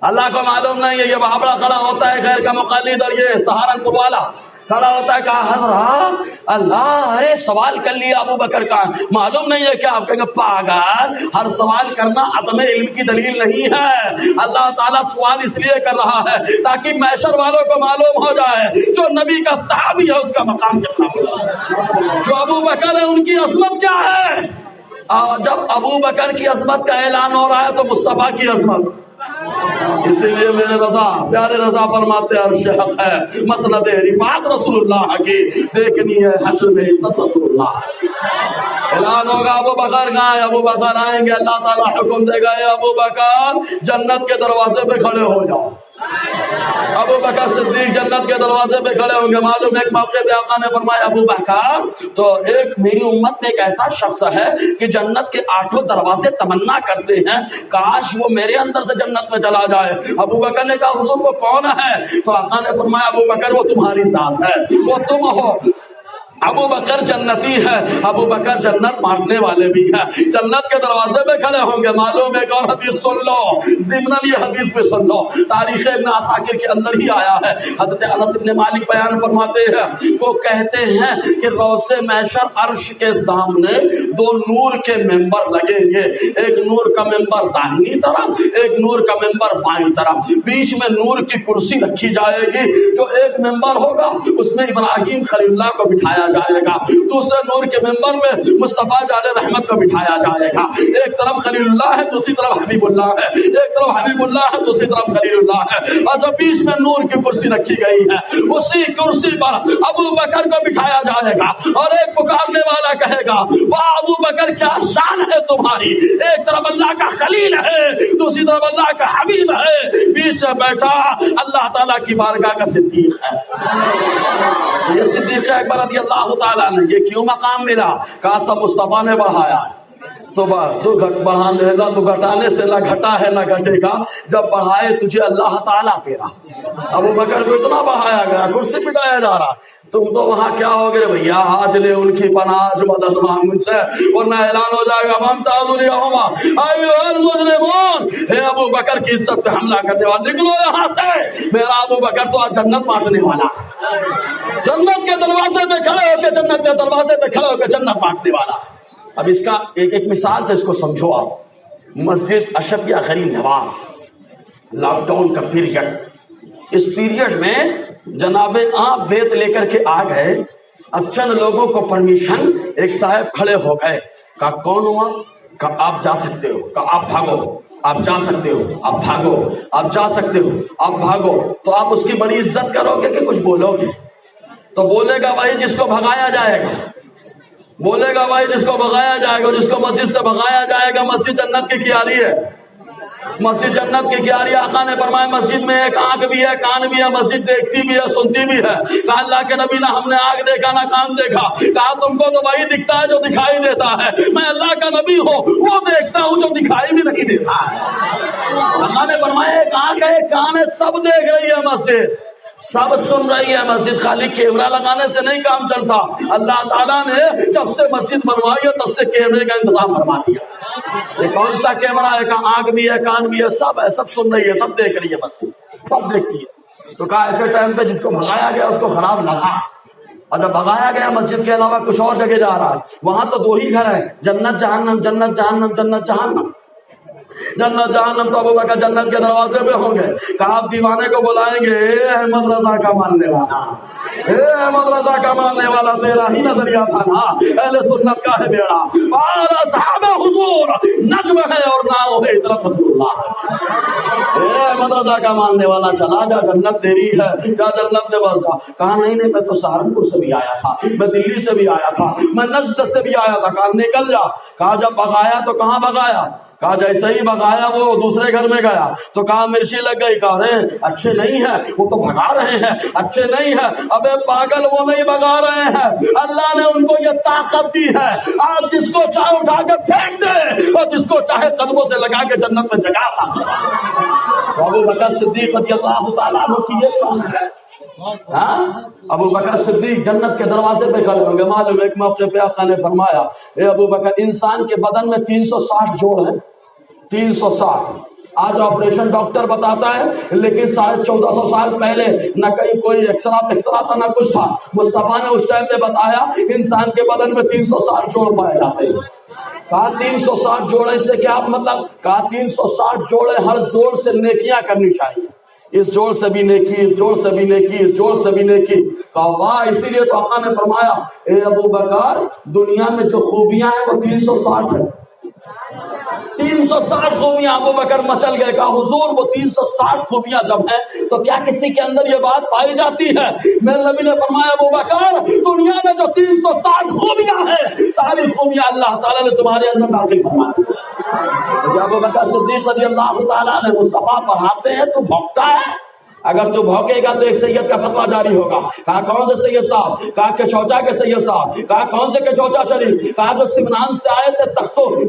اللہ کو معلوم نہیں ہے. یہ بابڑا کھڑا ہوتا ہے خیر کا مقلد اور یہ سہارنپور والا کھڑا ہوتا ہے کہا حضرت اللہ ارے سوال کر لیا ابو بکر کا معلوم نہیں ہے کیا؟ آپ کہیں گے پاگل ہر سوال کرنا عدم علم کی دلیل نہیں ہے. اللہ تعالیٰ سوال اس لیے کر رہا ہے تاکہ محشر والوں کو معلوم ہو جائے جو نبی کا صحابی ہے اس کا مقام کتنا ہوگا. جو ابو بکر ہے ان کی عظمت کیا ہے. جب ابو بکر کی عظمت کا اعلان ہو رہا ہے تو مصطفیٰ کی عظمت. اسی لیے میرے رضا پیارے رضا فرماتے عرش حق ہے مسند رفعت رسول اللہ کی دیکھنی ہے حشر میں عزت رسول اللہ. اعلان ہوگا ابو بکر کہاں ہے؟ ابو بکر آئیں گے اللہ تعالیٰ حکم دے گا اے ابو بکر جنت کے دروازے پہ کھڑے ہو جاؤ. ابو بکر صدیق جنت کے دروازے پہ کھڑے ہوں گے. معلوم ایک موقع پہ آقا نے فرمایا ابو بکر تو ایک میری امت میں ایک ایسا شخص ہے کہ جنت کے 8 دروازے تمنا کرتے ہیں کاش وہ میرے اندر سے جنت میں چلا جائے. ابو بکر نے کہا حضور وہ کون ہے؟ تو آقا نے فرمایا ابو بکر وہ تمہاری ذات ہے وہ تم ہو. ابو بکر جنتی ہے. ابو بکر جنت بانٹنے والے بھی ہیں. جنت کے دروازے پہ کھڑے ہوں گے. معلوم ایک اور حدیث سن لو ضمن یہ حدیث بھی سن لو تاریخ ابن عساکر کے اندر ہی آیا ہے. حضرت انس بن مالک بیان فرماتے ہیں وہ کہتے ہیں کہ روضہ محشر عرش کے سامنے 2 نور کے ممبر لگیں گے. ایک نور کا ممبر داہنی طرف ایک نور کا ممبر بائیں طرف. بیچ میں نور کی کرسی رکھی جائے گی. جو ایک ممبر ہوگا اس میں ابراہیم خلیل اللہ کو بٹھایا جائے گا. دوسرے نور کے ممبر میں مصطفیٰ جان رحمت کو بٹھایا جائے گا. ایک طرف خلیل اللہ ہے دوسری طرف حبیب اللہ ہے. ایک طرف حبیب اللہ ہے دوسری طرف خلیل اللہ ہے. اور جو بیچ میں نور کی کرسی رکھی گئی ہے اسی کرسی پر ابو بکر کو بٹھایا جائے گا اور ایک پکارنے والا کہے گا واہ ابو بکر کیا شان ہے تمہاری. ایک طرف اللہ کا خلیل ہے دوسری طرف اللہ کا حبیب ہے. بیچ میں بیٹھا اللہ تعالیٰ کی بارگاہ کا صدیق ہے. یہ صدیق اکبر رضی اللہ تعالیٰ نے یہ کیوں مقام ملا؟ کہا سب مصطفیٰ نے بڑھایا ہے تو بڑھانے گا تو گھٹانے سے نہ گھٹا ہے نہ گھٹے گا. جب بڑھائے تجھے اللہ تعالیٰ تیرا. ابو بکر کو اتنا بڑھایا گیا کرسی پٹایا جا رہا. تم تو وہاں کیا ہو گے بھیا آج لے ان کی پناہ مدد مانگ مجھ سے ورنہ اعلان ہو جائے گا ممتاز الیوم ایھا المجرمون. اے ابو بکر کی عزت پہ حملہ کرنے والے نکلو یہاں سے. میرا ابو بکر تو آج جنت بانٹنے والا جنت کے دروازے پہ کھڑے ہو کے جنت کے دروازے پہ کھڑے ہو کے جنت بانٹنے والا. اب اس کا ایک مثال سے اس کو سمجھو. آپ مسجد اشرفیہ غریب نواز لاک ڈاؤن کا پیریڈ اس پیریڈ میں جناب آپ بیت لے کر کے آ گئے. اب چند لوگوں کو پرمیشن ایک صاحب کھڑے ہو گئے. کہا کون ہوا؟ کہا آپ جا سکتے ہو. کہا آپ بھاگو. آپ جا سکتے ہو. آپ بھاگو. آپ جا سکتے ہو. آپ بھاگو. تو آپ اس کی بڑی عزت کرو گے کہ کچھ بولو گے؟ تو بولے گا بھائی جس کو بھگایا جائے گا. بولے گا بھائی جس کو بھگایا جائے گا. جس کو مسجد سے بھگایا جائے گا مسجد جنت کی کیاری ہے. مسجد جنت کی کیاری. آقا نے فرمایا مسجد میں ایک آنکھ بھی ہے کان بھی ہے مسجد دیکھتی بھی ہے سنتی بھی ہے. کہا اللہ کے نبی نہ ہم نے آنکھ دیکھا نہ کان دیکھا. کہا تم کو تو وہی دکھتا ہے جو دکھائی دیتا ہے. میں اللہ کا نبی ہوں وہ دیکھتا ہوں جو دکھائی بھی نہیں دیتا ہے. آقا نے فرمایا ایک آنکھ ہے ایک کان ہے سب دیکھ رہی ہے مسجد سب سن رہی ہے مسجد. خالی کیمرہ لگانے سے نہیں کام چلتا. اللہ تعالیٰ نے جب سے مسجد بنوائی ہے تب سے کیمرے کا انتظام فرما دیا. یہ کون سا کیمرہ ہے؟ کہا آنکھ بھی ہے کان بھی ہے سب ہے سب سن رہی ہے سب دیکھ رہی ہے مسجد سب دیکھتی ہے. تو کہا ایسے ٹائم پہ جس کو بھگایا گیا اس کو خراب لگا. اور جب بھگایا گیا مسجد کے علاوہ کچھ اور جگہ جا رہا ہے وہاں تو 2 ہی گھر ہیں جنت جہنم جنت جہنم جنت جہنم. جنت جہنم تو ابو بکر جنت کے دروازے پہ ہوں گے. کہا آپ دیوانے کو بلائیں گے اے احمد رضا کا ماننے والا اے احمد رضا کا ماننے والا تیرا ہی نظریہ تھا نا. اہل سنت کا ہے بیڑا اور اصحاب حضور نجم ہے اور ناؤ ہے طرف رسول اللہ. اے احمد رضا کا ماننے والا چلا جا جنت تیری ہے. کیا جنت نے بسا؟ کہا نہیں میں تو سہارنپور سے بھی آیا تھا میں دلی سے بھی آیا تھا میں نجد سے بھی آیا تھا. کہا نکل جا. کہا جب بھگایا تو کہاں بھگایا؟ کہا جیسے ہی بھگایا وہ دوسرے گھر میں گیا تو کہا مرچی لگ گئی. کہا رہے اچھے نہیں ہیں وہ تو بھگا رہے ہیں اچھے نہیں ہیں. ابے پاگل وہ نہیں بھگا رہے ہیں اللہ نے ان کو یہ طاقت دی ہے. آپ جس کو چاہے اٹھا کے پھینک دے اور جس کو چاہے قدموں سے لگا کے جنت میں جگاتا. ابو بکر صدیق رضی اللہ تعالیٰ عنہ کی یہ شان ہے. ہاں ابو بکر صدیق جنت کے دروازے پہ کھڑے ہوں گے. معلوم ایک موقع پہ آقا نے فرمایا اے ابو بکر انسان کے بدن میں 360 جوڑ ہیں. 360. آج آپریشن ڈاکٹر بتاتا ہے لیکن 1400 سال پہلے نہ کہیں کوئی ایکسرا تھا نہ کچھ تھا. مصطفیٰ نے اس ٹائم پہ بتایا انسان کے بدن میں 360 جوڑ پائے جاتے ہیں. کہا 360 جوڑے سے کیا مطلب؟ کہا 360 جوڑے ہر جوڑ سے نیکیاں کرنی چاہیے. اس جوڑ سے بھی نیکی, اس جوڑ سے بھی نیکی, اس جوڑ سے بھی نیکی. کہا واہ. اسی لیے تو آقا نے فرمایا اے ابو بکر دنیا میں جو خوبیاں ہیں وہ 360 ہیں. 360 خوبیاں. ابو بکر مچل گئے. کہا حضور وہ 360 خوبیاں جب ہیں تو کیا کسی کے اندر یہ بات پائی جاتی ہے؟ میرے نبی نے فرمایا ابو بکر دنیا میں جو 360 خوبیاں ہیں ساری خوبیاں اللہ تعالیٰ نے تمہارے اندر داخل فرما دی. جب ابو بکر صدیق رضی اللہ تعالیٰ نے مصطفیٰ پڑھاتے ہیں تو بھوکتا ہے. اگر تو بھوکے گا تو ایک سید کا فتویٰ جاری ہوگا. کہا کون سے سید صاحب؟ کہا کہ چوچا کے سید صاحب. کہا کون سے کے چوچا شریف؟ کہا جو سمنان سے آئے تھے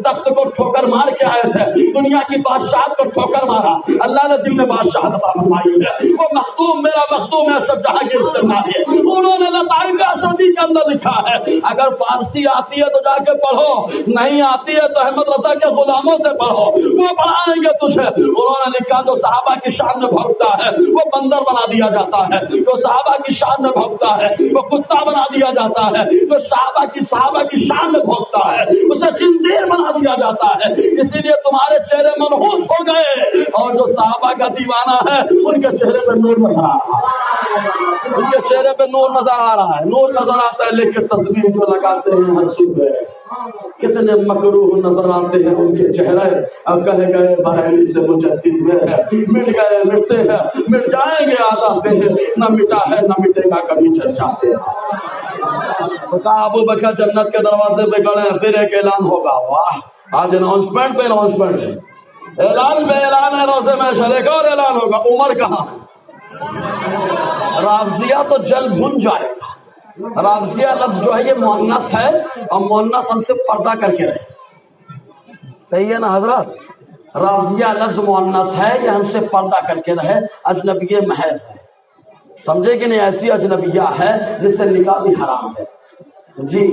تخت کو ٹھوکر مار کے آئے تھے. دنیا کی بادشاہت کو ٹھوکر مارا. اللہ نے دل میں بادشاہت عطا فرمائی ہے. وہ مخدوم میرا مخدوم ہے اشرف جہانگیر سرنائی ہے. انہوں نے لطائف اشرفی کے اندر لکھا ہے اگر فارسی آتی ہے تو جا کے پڑھو, نہیں آتی ہے تو احمد رضا کے غلاموں سے پڑھو, وہ پڑھائیں گے تجھے. انہوں نے لکھا جو صحابہ کی شان میں بھوکتا ہے وہ بندر بنا دیا جاتا ہے. جو صحابہ کی شان میں بھوکتا ہے وہ کتا بنا دیا جاتا ہے. جو صحابہ کی شان میں بھوکتا ہے اسے خنزیر بنا دیا جاتا ہے. اسی لیے تمہارے چہرے منحوس ہو گئے اور جو صحابہ کا دیوانہ ہے ان کے چہرے پہ نور نظر آ رہا ہے. ان کے چہرے پہ نور نظر آ رہا ہے. نور نظر آتا ہے لیکن تصویر جو لگاتے ہیں ہر صبح کتنے مکروہ نظر آتے ہیں ان کے چہرے. اب کہے گئے بریلی سے مجدد ہوئے ہیں, مٹ گئے مٹتے ہیں, مٹ جائیں گے آ جاتے ہیں, نہ مٹا ہے نہ مٹے گا کبھی چل جاتے ہیں. تو کہا ابو بکر جنت کے دروازے پہ کھڑے ہیں. پھر ایک اعلان ہوگا. واہ آج اناؤنسمنٹ پہ اناؤنسمنٹ ہے, اعلان پہ اعلان ہے. روزے میں شریک اور اعلان ہوگا. عمر کہاں ہے؟ رابضیہ تو جل بھن جائے گا. رابضیہ لفظ جو ہے یہ مؤنث ہے اور مؤنث ہم سے پردہ کر کے رہے. صحیح ہے نا حضرات؟ رابضیہ لفظ مؤنث ہے یہ ہم سے پردہ کر کے رہے. اجنبی محض ہے, سمجھے کہ نہیں؟ ایسی اجنبیہ ہے جس سے نکاح بھی حرام ہے. جی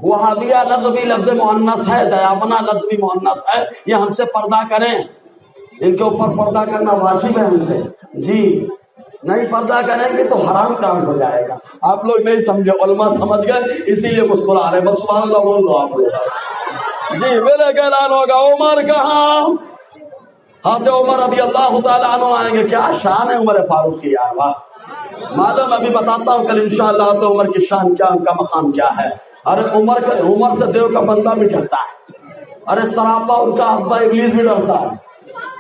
وہابیہ لفظ بھی لفظ مؤنث ہے, دیابنا لفظ بھی مؤنث ہے. یہ ہم سے پردہ کریں, ان کے اوپر پردہ کرنا واجب ہے ہم سے. جی نہیں پردہ کریں گے تو حرام کام ہو جائے گا. آپ لوگ نہیں سمجھے, علماء سمجھ گئے اسی لیے مسکرا رہے. بس سبحان اللہ بول دو آپ لوگ. جی میرے کا اعلان ہوگا. عمر کہاں؟ حضرت عمر رضی اللہ تعالیٰ عنہ آئیں گے. کیا شان ہے عمر فاروق کی یار, واہ. معلوم ابھی بتاتا ہوں کل انشاءاللہ تو عمر کی شان کیا, ان کا مقام کیا ہے. ارے عمر سے دیو کا بندہ بھی ڈرتا ہے. ارے سراپا ان کا ابا ابلیس بھی ڈرتا ہے.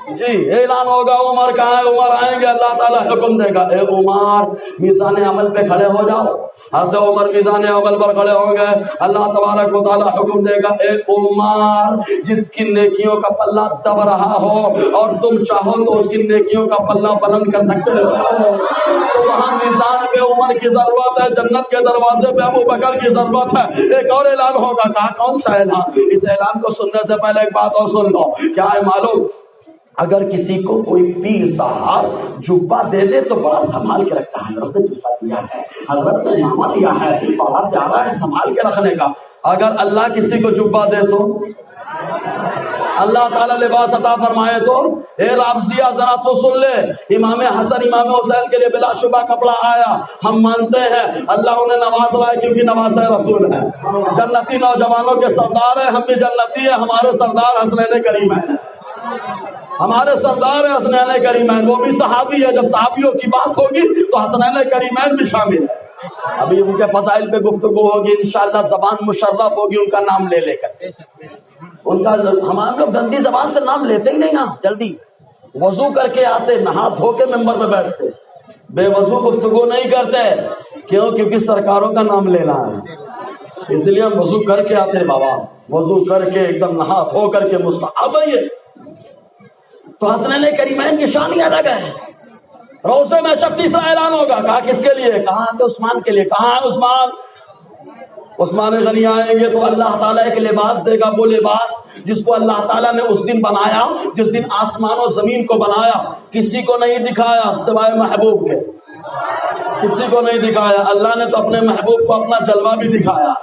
جی اعلان ہوگا. عمر کہاں ہے؟ عمر آئیں گے. اللہ تعالیٰ حکم دے گا اے عمر میزان عمل پہ کھڑے ہو جاؤ. حضرت عمر میزان عمل پر کھڑے ہوں گے. اللہ تبارک و تعالیٰ حکم دے گا اے عمر جس کی نیکیوں کا پلہ دب رہا ہو اور تم چاہو تو اس کی نیکیوں کا پلہ بلند کر سکتے ہو. تو وہاں میزان پہ عمر کی ضرورت ہے, جنت کے دروازے پہ ابو بکر کی ضرورت ہے. ایک اور اعلان ہوگا. کہا کون سا اعلان؟ اس اعلان کو سننے سے پہلے ایک بات اور سن لو. کیا ہے معلوم؟ اگر کسی کو کوئی پیر صاحب جبہ دے دے تو بڑا سنبھال کے رکھتا ہے. حضرت نے جبہ دیا ہے, حضرت نے نامہ دیا ہے, بڑا پیارا ہے سنبھال کے رکھنے کا. اگر اللہ کسی کو جبہ دے تو اللہ تعالیٰ لباس عطا فرمائے تو اے رابضیہ ذرا تو سن لے. امام حسن امام حسین کے لیے بلا شبہ کپڑا آیا. ہم مانتے ہیں اللہ انہیں نواز رہا ہے کیونکہ نواز رسول ہے. جنتی نوجوانوں کے سردار ہیں, ہم بھی جنتی ہیں. ہمارے سردار حسنین کریمین ہیں, ہمارے سردار حسنین کریمین, وہ بھی صحابی ہے. جب صحابیوں کی بات ہوگی تو حسنین کریمین بھی شامل ہے. ابھی ان کے فضائل پہ گفتگو ہوگی انشاءاللہ. زبان مشرف ہوگی ان کا نام لے لے کر. ان کا ہمارے لوگ گندی زبان سے نام لیتے ہی نہیں نا. جلدی وضو کر کے آتے, نہا دھو کے ممبر پہ بیٹھتے, بے وضو گفتگو نہیں کرتے. کیوں؟ کیونکہ سرکاروں کا نام لینا ہے, اس لیے ہم وضو کر کے آتے. بابا وضو کر کے ایک دم نہا دھو کر کے مستحب ہے یہ. تو حسنین کریمین کی شان ہی الگ ہے. روزے میں شخصی سا اعلان ہوگا. کہا کس کے لیے؟ کہا تو عثمان کے لیے. کہاں ہے عثمان؟ عثمان غنی آئیں گے تو اللہ تعالیٰ ایک لباس دے گا, وہ لباس جس کو اللہ تعالیٰ نے اس دن بنایا, جس دن آسمان و زمین کو بنایا, کسی کو نہیں دکھایا سوائے محبوب کے. کسی کو نہیں دکھایا، اللہ نے تو اپنے محبوب کو اپنا جلوہ بھی دکھایا۔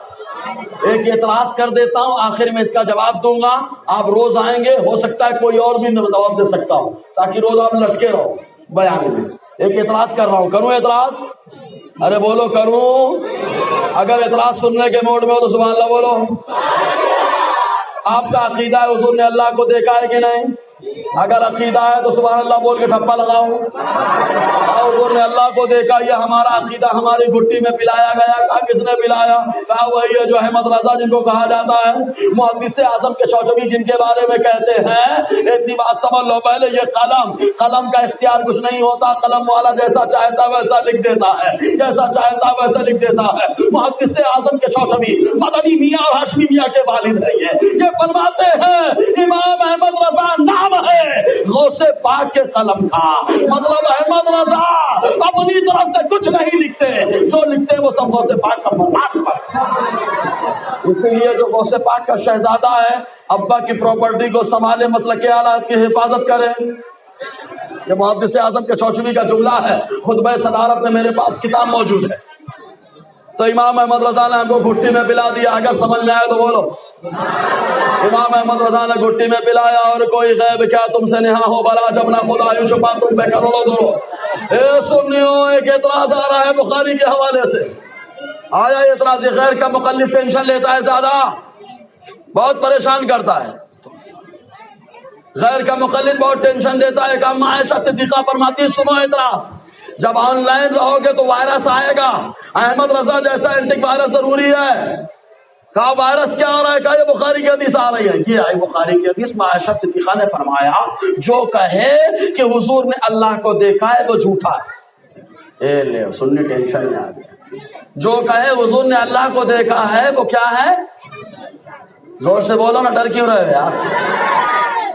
ایک اعتراض کر دیتا ہوں، آخر میں اس کا جواب دوں گا، آپ روز آئیں گے، ہو سکتا ہے کوئی اور بھی جواب دے سکتا ہوں، تاکہ روز آپ لٹکے رہو بیان میں۔ ایک اعتراض کر رہا ہوں، کروں اعتراض؟ ارے بولو کروں؟ اگر اعتراض سننے کے موڈ میں ہو تو سبحان اللہ بولو۔ آپ کا عقیدہ ہے حضور نے اللہ کو دیکھا ہے کہ نہیں؟ اگر عقیدہ ہے تو سبحان اللہ بول کے ٹھپا لگاؤ۔ حضور نے اللہ کو دیکھا، یہ ہمارا عقیدہ ہماری گھٹی میں پلایا گیا۔ کہا کس نے پلایا؟ کہا وہی ہے جو احمد رضا جن کو کہا جاتا ہے محدث اعظم کے شوشبی، جن کے بارے میں کہتے ہیں اتنی بات سمجھ لو پہلے، یہ قلم کا اختیار کچھ نہیں ہوتا، قلم والا جیسا چاہتا ویسا لکھ دیتا ہے، جیسا چاہتا ویسا لکھ دیتا ہے۔ محدث اعظم کے شوشبی مدنی میاں اور ہاشمی میاں کے والد ہیں، یہ فرماتے ہیں امام احمد رضا نام ہے غوث پاک کے قلم کا، مطلب احمد رضا اپنی طرف سے کچھ نہیں لکھتے، جو لکھتے وہ سب غوث پاک کا فرمان پر۔ اسی لیے جو غوث پاک کا شہزادہ ہے، ابا کی پراپرٹی کو سنبھالے، مسلک اعلیٰ کی حفاظت کرے۔ یہ محدث اعظم کے چوچوی کا جملہ ہے، خطبہ صدارت میں میرے پاس کتاب موجود ہے۔ تو امام احمد رضا نے ہم کو گھٹی میں پلا دیا، اگر سمجھ میں آئے تو بولو۔ امام احمد رضا نے گھٹی میں پلایا، اور کوئی غیب کیا تم سے نہا ہو بلا جب نہ خدا یوشفا تم پہ کروڑوں دو۔ اے سنیو، ایک اعتراض آ رہا ہے بخاری کے حوالے سے، آیا اعتراض؟ غیر کا مقلد ٹینشن لیتا ہے زیادہ، بہت پریشان کرتا ہے۔ غیر کا مقلد بہت ٹینشن دیتا ہے۔ کہ عائشہ صدیقہ فرماتی ہے، سنو اعتراض، جب آن لائن رہو گے تو وائرس آئے گا، احمد رضا جیسا اینٹی وائرس ضروری ہے۔ کہا وائرس کیا آ رہا ہے؟ کہا یہ بخاری کی حدیث آ رہی ہے۔ یہ آئی بخاری کی حدیث میں، عائشہ صدیقہ نے فرمایا جو کہے کہ حضور نے اللہ کو دیکھا ہے وہ جھوٹا ہے۔ اے لے سننے ٹینشن میں آ گیا۔ جو کہے حضور نے اللہ کو دیکھا ہے وہ کیا ہے؟ زور سے بولو نا، ڈر کیوں رہے یار؟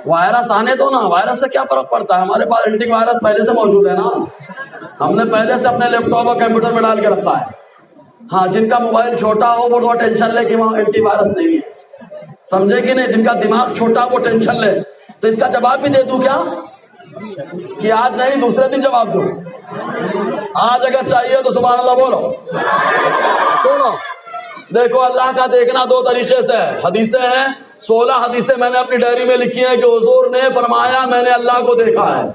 وائرس آنے دو نا، وائرس سے کیا فرق پڑتا ہے؟ ہمارے پاس اینٹی وائرس پہلے سے موجود ہے نا، ہم نے پہلے سے اپنے لیپ ٹاپ اور کمپیوٹر میں ڈال کے رکھا ہے۔ ہاں، جن کا موبائل چھوٹا ہو وہ ٹینشن لے کہ وہاں اینٹی وائرس نہیں ہے، سمجھے کہ نہیں؟ جن کا دماغ چھوٹا وہ ٹینشن لے۔ تو اس کا جواب بھی دے دوں کیا کہ آج نہیں دوسرے دن جواب دوں؟ آج اگر چاہیے تو سبحان اللہ بولو۔ سنو، دیکھو اللہ کا دیکھنا دو طریقے سے ہے۔ حدیثیں ہیں 16 حدیثیں میں نے اپنی ڈائری میں لکھی ہیں کہ حضور نے فرمایا میں نے اللہ کو دیکھا ہے۔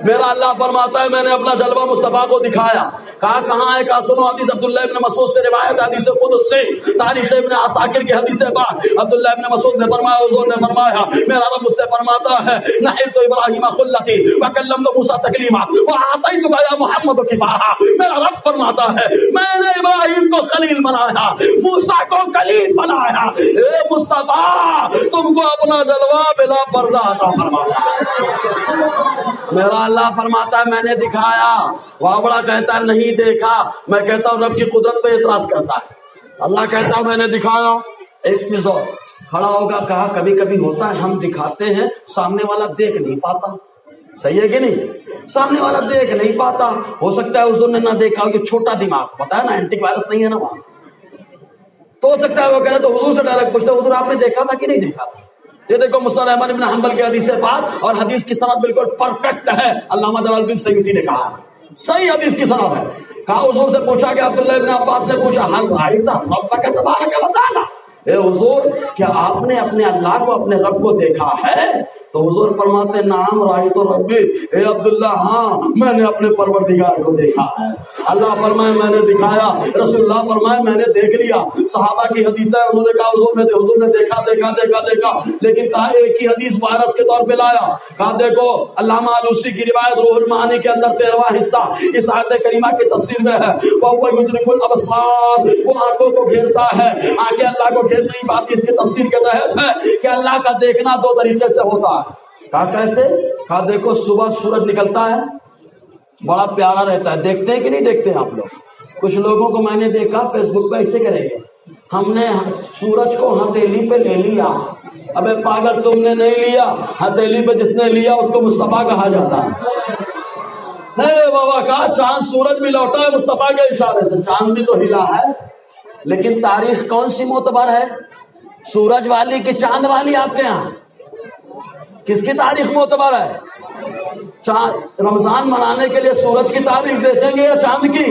میرا اللہ فرماتا ہے میں نے اپنا جلوہ مصطفیٰ کو دکھایا۔ کہا کہاں ہے؟ کہا سنو، حدیث عبداللہ ابن مسعود سے روایت، حدیث قدس سے، تاریخ ابن عساکر کی حدیث پاک۔ عبداللہ ابن مسعود نے فرمایا حضور نے فرمایا میرا رب مجھ سے فرماتا ہے نحرت ابراہیم خلتی وکلمت موسیٰ تکلیما وآتیتک یا محمد کفاحا۔ میرا رب فرماتا ہے میں نے ابراہیم کو خلیل بنایا، موسیٰ کو کلیم بنایا، اے مصطفیٰ تم کو اپنا جلوہ بلا پردہ عطا فرمایا۔ میرا اللہ فرماتا ہے میں نے دکھایا، وابڑا کہتا ہے نہیں دیکھا، میں کہتا ہوں رب کی قدرت پہ اعتراض کرتا ہے۔ اللہ کہتا ہے میں نے دکھایا۔ ایک چیز اور کھڑا ہوگا، کہا کبھی کبھی ہوتا ہے ہم دکھاتے ہیں سامنے والا دیکھ نہیں پاتا، صحیح ہے کہ نہیں؟ سامنے والا دیکھ نہیں پاتا، ہو سکتا ہے حضور نے نہ دیکھا ہو، یہ چھوٹا دماغ پتا ہے نا، اینٹی وائرس نہیں ہے نا وہاں، تو ہو سکتا ہے وہ کہہ رہے تو حضور سے ڈائریکٹ پوچھتے حضور آپ نے دیکھا تھا کہ نہیں دیکھا تھا؟ یہ دیکھو مسند احمد بن حنبل کی حدیث پاک، اور حدیث کی سند بالکل پرفیکٹ ہے، علامہ جلال الدین سیوطی نے کہا صحیح حدیث کی سند ہے۔ کہا حضور سے پوچھا کہ عبداللہ ابن عباس نے پوچھا حل رأیت ربک تبارک و تعالی، اے حضور کیا آپ نے اپنے اللہ کو اپنے رب کو دیکھا ہے؟ تو حضور فرماتے نعم رأیت ربی، اے عبداللہ ہاں میں نے اپنے پروردگار کو دیکھا ہے۔ اللہ فرمائے میں نے دکھایا، رسول اللہ فرمائے میں نے دیکھ لیا۔ صحابہ کی حدیث ہے، انہوں نے کہا حضور نے دیکھا لیکن کہا ایک ہی حدیث وائرس کے طور پہ لایا۔ کہا دیکھو علامہ آلوسی کی روایت روح المعانی کے اندر 13واں حصہ اس آیت کریمہ کی تفسیر میں ہے، وَهُوَ يُدْرِكُ الْأَبْصَارَ، وہ آنکھوں کو گھیرتا ہے، آنکھیں اللہ کو گھیر نہیں پاتی۔ اس کی تفسیر کے تحت ہے کہ اللہ کا دیکھنا دو طریقے سے ہوتا ہے۔ کہا کیسے؟ کہا دیکھو صبح سورج نکلتا ہے، بڑا پیارا رہتا ہے، دیکھتے ہیں کہ نہیں دیکھتے ہیں آپ لوگ؟ کچھ لوگوں کو میں نے دیکھا فیس بک پہ ایسے کریں گے، ہم نے سورج کو ہتھیلی پہ لے لیا۔ ابے پاگل تم نے نہیں لیا، ہتھیلی پہ جس نے لیا اس کو مصطفیٰ کہا جاتا ہے۔ بابا کہا چاند سورج بھی لوٹا ہے مصطفیٰ کے اشارے سے، چاند بھی تو ہلا ہے، لیکن تاریخ کون سی معتبر ہے؟ سورج والی کی چاند والی؟ آپ کے یہاں کس کی تاریخ معتبر ہے؟ چاند رمضان منانے کے لیے سورج کی تاریخ دیکھیں گے یا چاند کی؟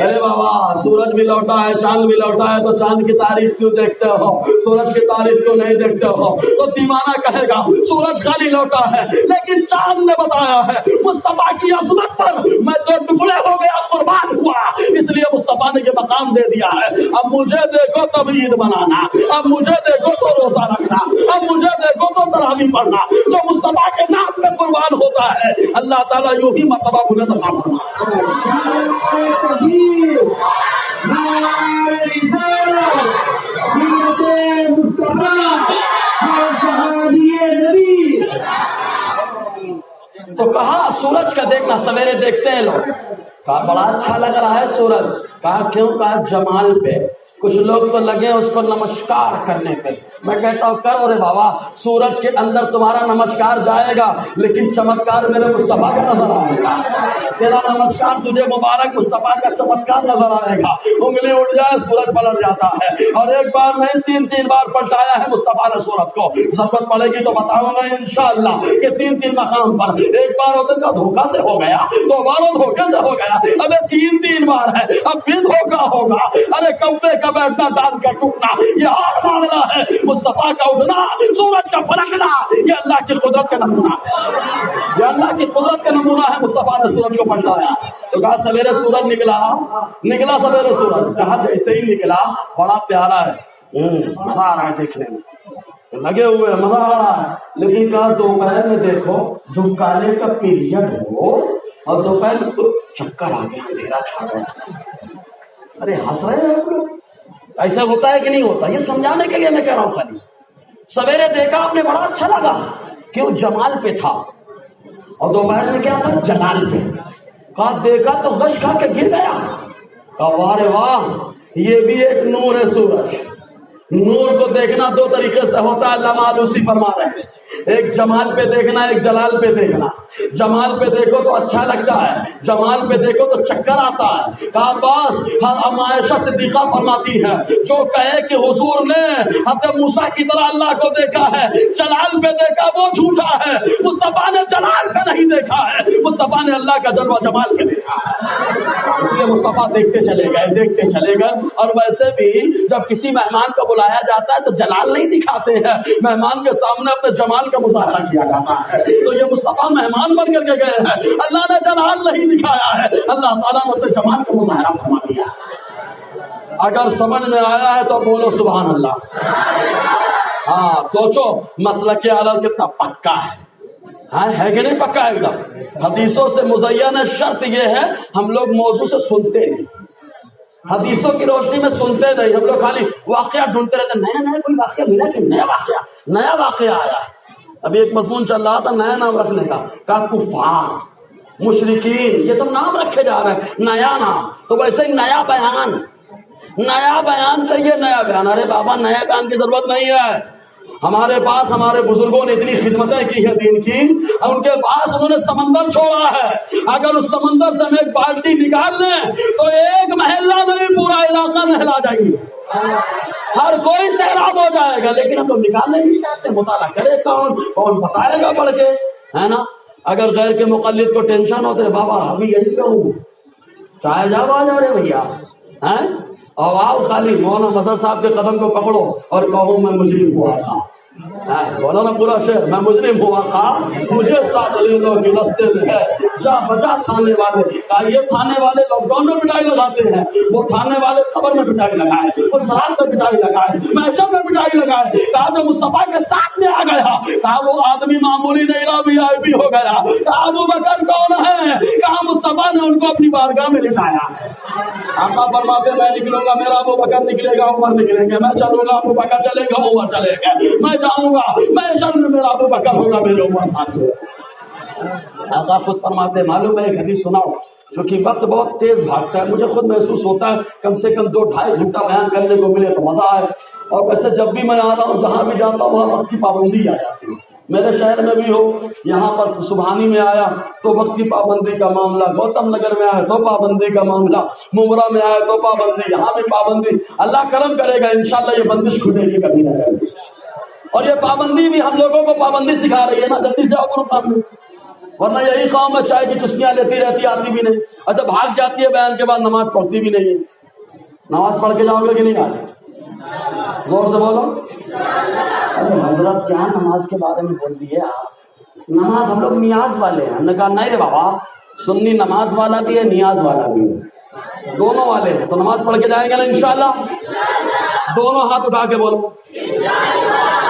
ارے بابا سورج بھی لوٹا ہے چاند بھی لوٹا ہے تو چاند کی تاریخ کیوں دیکھتے ہو؟ سورج کی تاریخ کیوں نہیں دیکھتے ہو؟ تو دیوانہ کہے گا سورج خالی لوٹا ہے لیکن چاند نے بتایا ہے مصطفیٰ کی عظمت پر میں تو ٹکڑے ہو گیا قربان ہوا، اس لیے مصطفیٰ نے یہ مقام دے دیا ہے اب مجھے دیکھو تب عید منانا، اب مجھے دیکھو تو روزہ رکھنا، اب مجھے دیکھو تو تراویح پڑھنا، جو مصطفیٰ کے نام پہ قربان ہوتا ہے اللہ تعالیٰ یوں ہی مرتبہ بلند عطا تو کہا سورج کا دیکھنا سویرے دیکھتے ہیں لوگ، کہا بڑا اچھا لگ رہا ہے سورج، کہا کیوں؟ کہا جمال پہ، کچھ لوگ تو لگے اس کو نمسکار کرنے پہ، میں کہتا ہوں کرو رے بابا، سورج کے اندر تمہارا نمسکار جائے گا لیکن چمتکار میرے مصطفیٰ کا نظر آئے گا، تیرا نمسکار تجھے مبارک مصطفیٰ کا چمتکار نظر آئے گا، انگلی اٹھ جائے سورج پلٹ جاتا ہے، اور ایک بار نہیں تین بار پلٹایا ہے مصطفیٰ نے سورج کو، ضرورت پڑے گی تو بتاؤں گا انشاءاللہ کہ تین مقام پر، ایک بار ہوتے کا دھوکہ سے ہو گیا، دوبارہ دھوکے سے ہو گیا، ابے تین بار ہے اب بھی دھوکہ ہوگا، ارے کوے کا بیٹھنا ڈال کا ٹوٹنا یہ اور معاملہ ہے، مصطفیٰ کا اٹھنا سورج کا پلٹنا یہ اللہ کی قدرت کا نمونہ ہے، یہ اللہ کی قدرت کا نمونہ ہے، مصطفیٰ نے سورج کو پلٹایا، تو کہا سویرے سورج نکلا سویرے سورج، کہا جیسے ہی نکلا بڑا پیارا ہے، مزہ آ رہا ہے دیکھنے میں، لگے ہوئے مزہ آ رہا ہے، لیکن کہا دوپہر میں دیکھو جب کالے کا پیریڈ ہو اور دوپہر کو چکر آ گیا، اندھیرا چھا گیا، ارے ہنس رہے ہیں آپ لوگ، ایسا ہوتا ہے کہ نہیں ہوتا؟ یہ سمجھانے کے لیے میں کہہ رہا ہوں خالی، سویرے دیکھا آپ نے بڑا اچھا لگا کہ وہ جمال پہ تھا اور دوپہر میں کیا تھا؟ جلال پہ، کہا دیکھا تو غش کھا کے گر گیا، کہا واہ رے واہ یہ بھی ایک نور ہے سورج، نور کو دیکھنا دو طریقے سے ہوتا ہے، اللہ مالوسی فرما رہے ہیں، ایک جمال پہ دیکھنا ایک جلال پہ دیکھنا، جمال پہ دیکھو تو اچھا لگتا ہے، جمال پہ دیکھو تو چکر آتا ہے، کہا بس عائشہ صدیقہ فرماتی ہے جو کہے کہ حضور نے حضرت موسیٰ کی طرح اللہ کو دیکھا ہے، جلال پہ دیکھا وہ جھوٹا ہے، مصطفیٰ نے جلال پہ نہیں دیکھا ہے، مصطفیٰ نے اللہ کا جلوہ جمال پہ دیکھا ہے، اس لیے مصطفیٰ دیکھتے چلے گئے، اور ویسے بھی جب کسی مہمان کو بلایا جاتا ہے تو جلال نہیں دکھاتے ہیں، مہمان کے سامنے اپنے جمال کا مظاہرہ کیا جاتا ہے، تو یہ مصطفیٰ مہمان بن کر کے گئے ہیں، اللہ نے جلال نہیں دکھایا ہے، اللہ تعالیٰ نے اپنے جمال کا مظاہرہ فرما دیا۔ اگر سمجھ میں آیا ہے تو بولو سبحان اللہ۔ ہاں سوچو مسلک اعلیٰ کتنا پکا ہے کہ نہیں پکا ایک دم؟ حدیثوں سے مزین شرط یہ ہے ہم لوگ موضوع سے سنتے نہیں، حدیثوں کی روشنی میں سنتے نہیں، ہم لوگ خالی واقعہ ڈھونڈتے رہتے، نیا کوئی واقعہ ملا کہ نیا واقعہ آیا ہے۔ ابھی ایک مضمون چل رہا تھا نیا نام رکھنے کا، کہا کفار مشرکین یہ سب نام رکھے جا رہے ہیں، نیا نام، تو ویسے ہی نیا بیان چاہیے، نیا بیان، ارے بابا نیا بیان کی ضرورت نہیں ہے، ہمارے پاس ہمارے بزرگوں نے اتنی خدمتیں کی ہے دین کی، اور ان کے پاس انہوں نے سمندر چھوڑا ہے، اگر اس سمندر سے ہم ایک بالٹی نکال لیں تو ایک محلہ نہیں پورا علاقہ نہلا جائے گی، ہر کوئی سیراب ہو جائے گا، لیکن ہم لوگ نکالنے نہیں چاہتے، مطالعہ کرے کون بتائے گا پڑھ کے، ہے نا؟ اگر غیر کے مقلد کو ٹینشن ہوتے بابا ابھی یہی پہ ہوں، چاہے جاؤ آ جاؤ رے بھیا، ہیں اور آؤ خالی مولانا مظہر صاحب کے قدم کو پکڑو اور کہو میں مجرم ہوا تھا، بولا نا پورا شہر میں مجرم ہوا تھا، مجھے ساتھ لے لو کہ رستے میں ہے جا بجا تھانے والے، کہا یہ تھانے والے لاک ڈاؤن میں پٹائی لگاتے ہیں، وہ تھانے والے قبر میں پٹائی لگائے، وہ سرحد میں پٹائی لگائے، محشر میں پٹائی لگائے، کہا جو مصطفیٰ کے ساتھ میں آ گیا، کہا وہ آدمی معمولی نہیں رہا VIP ہو گیا، کہا ابو بکر کون ہے، کہا مصطفیٰ نے ان کو اپنی بارگاہ میں لٹایا ہے، آقا فرماتے میں نکلوں گا میرا ابو بکر نکلے گا عمر نکلیں گے، میں چلوں گا ابو بکر چلے گا عمر چلے گا، میں جاؤں گا میں شر میں میرا ابو بکر ہوگا میرے عمر ساتھ ہوگا۔ آقا خود فرماتے معلوم ہے ایک حدیث سناؤ، چونکہ وقت بہت تیز بھاگتا ہے، مجھے خود محسوس ہوتا ہے کم سے کم 2-2.5 گھنٹہ بیان کرنے کو ملے تو مزہ آئے، اور ویسے جب بھی میں آ رہا ہوں جہاں بھی جاتا ہوں وہاں وقت کی پابندی آ جاتی ہے، میرے شہر میں بھی ہو، یہاں پر سبحانی میں آیا تو وقت کی پابندی کا معاملہ، گوتم نگر میں آیا تو پابندی کا معاملہ، ممرا میں آیا تو پابندی، یہاں بھی پابندی، اللہ کرم کرے گا انشاءاللہ یہ بندش کھلے گی کبھی نہ کبھی، اور یہ پابندی بھی ہم لوگوں کو پابندی سکھا رہی ہے نا، جلدی سے آؤ گروپ میں، ورنہ یہی قوم ہے چائے کی چسکیاں لیتی رہتی آتی بھی نہیں، ایسے بھاگ جاتی ہے بیان کے بعد نماز پڑھتی بھی نہیں ہے. نماز پڑھ کے جاؤ گے کہ نہیں آج؟ زور سے بولو. ارے حضرت کیا نماز کے بارے میں بول دیے آپ؟ نماز ہم لوگ نیاز والے ہیں. ہم نے کہا نہیں رے بابا، سنی نماز والا بھی ہے نیاز والا بھی ہے، دونوں والے ہیں. تو نماز پڑھ کے جائیں گے نا انشاءاللہ؟ دونوں ہاتھ اٹھا کے بولو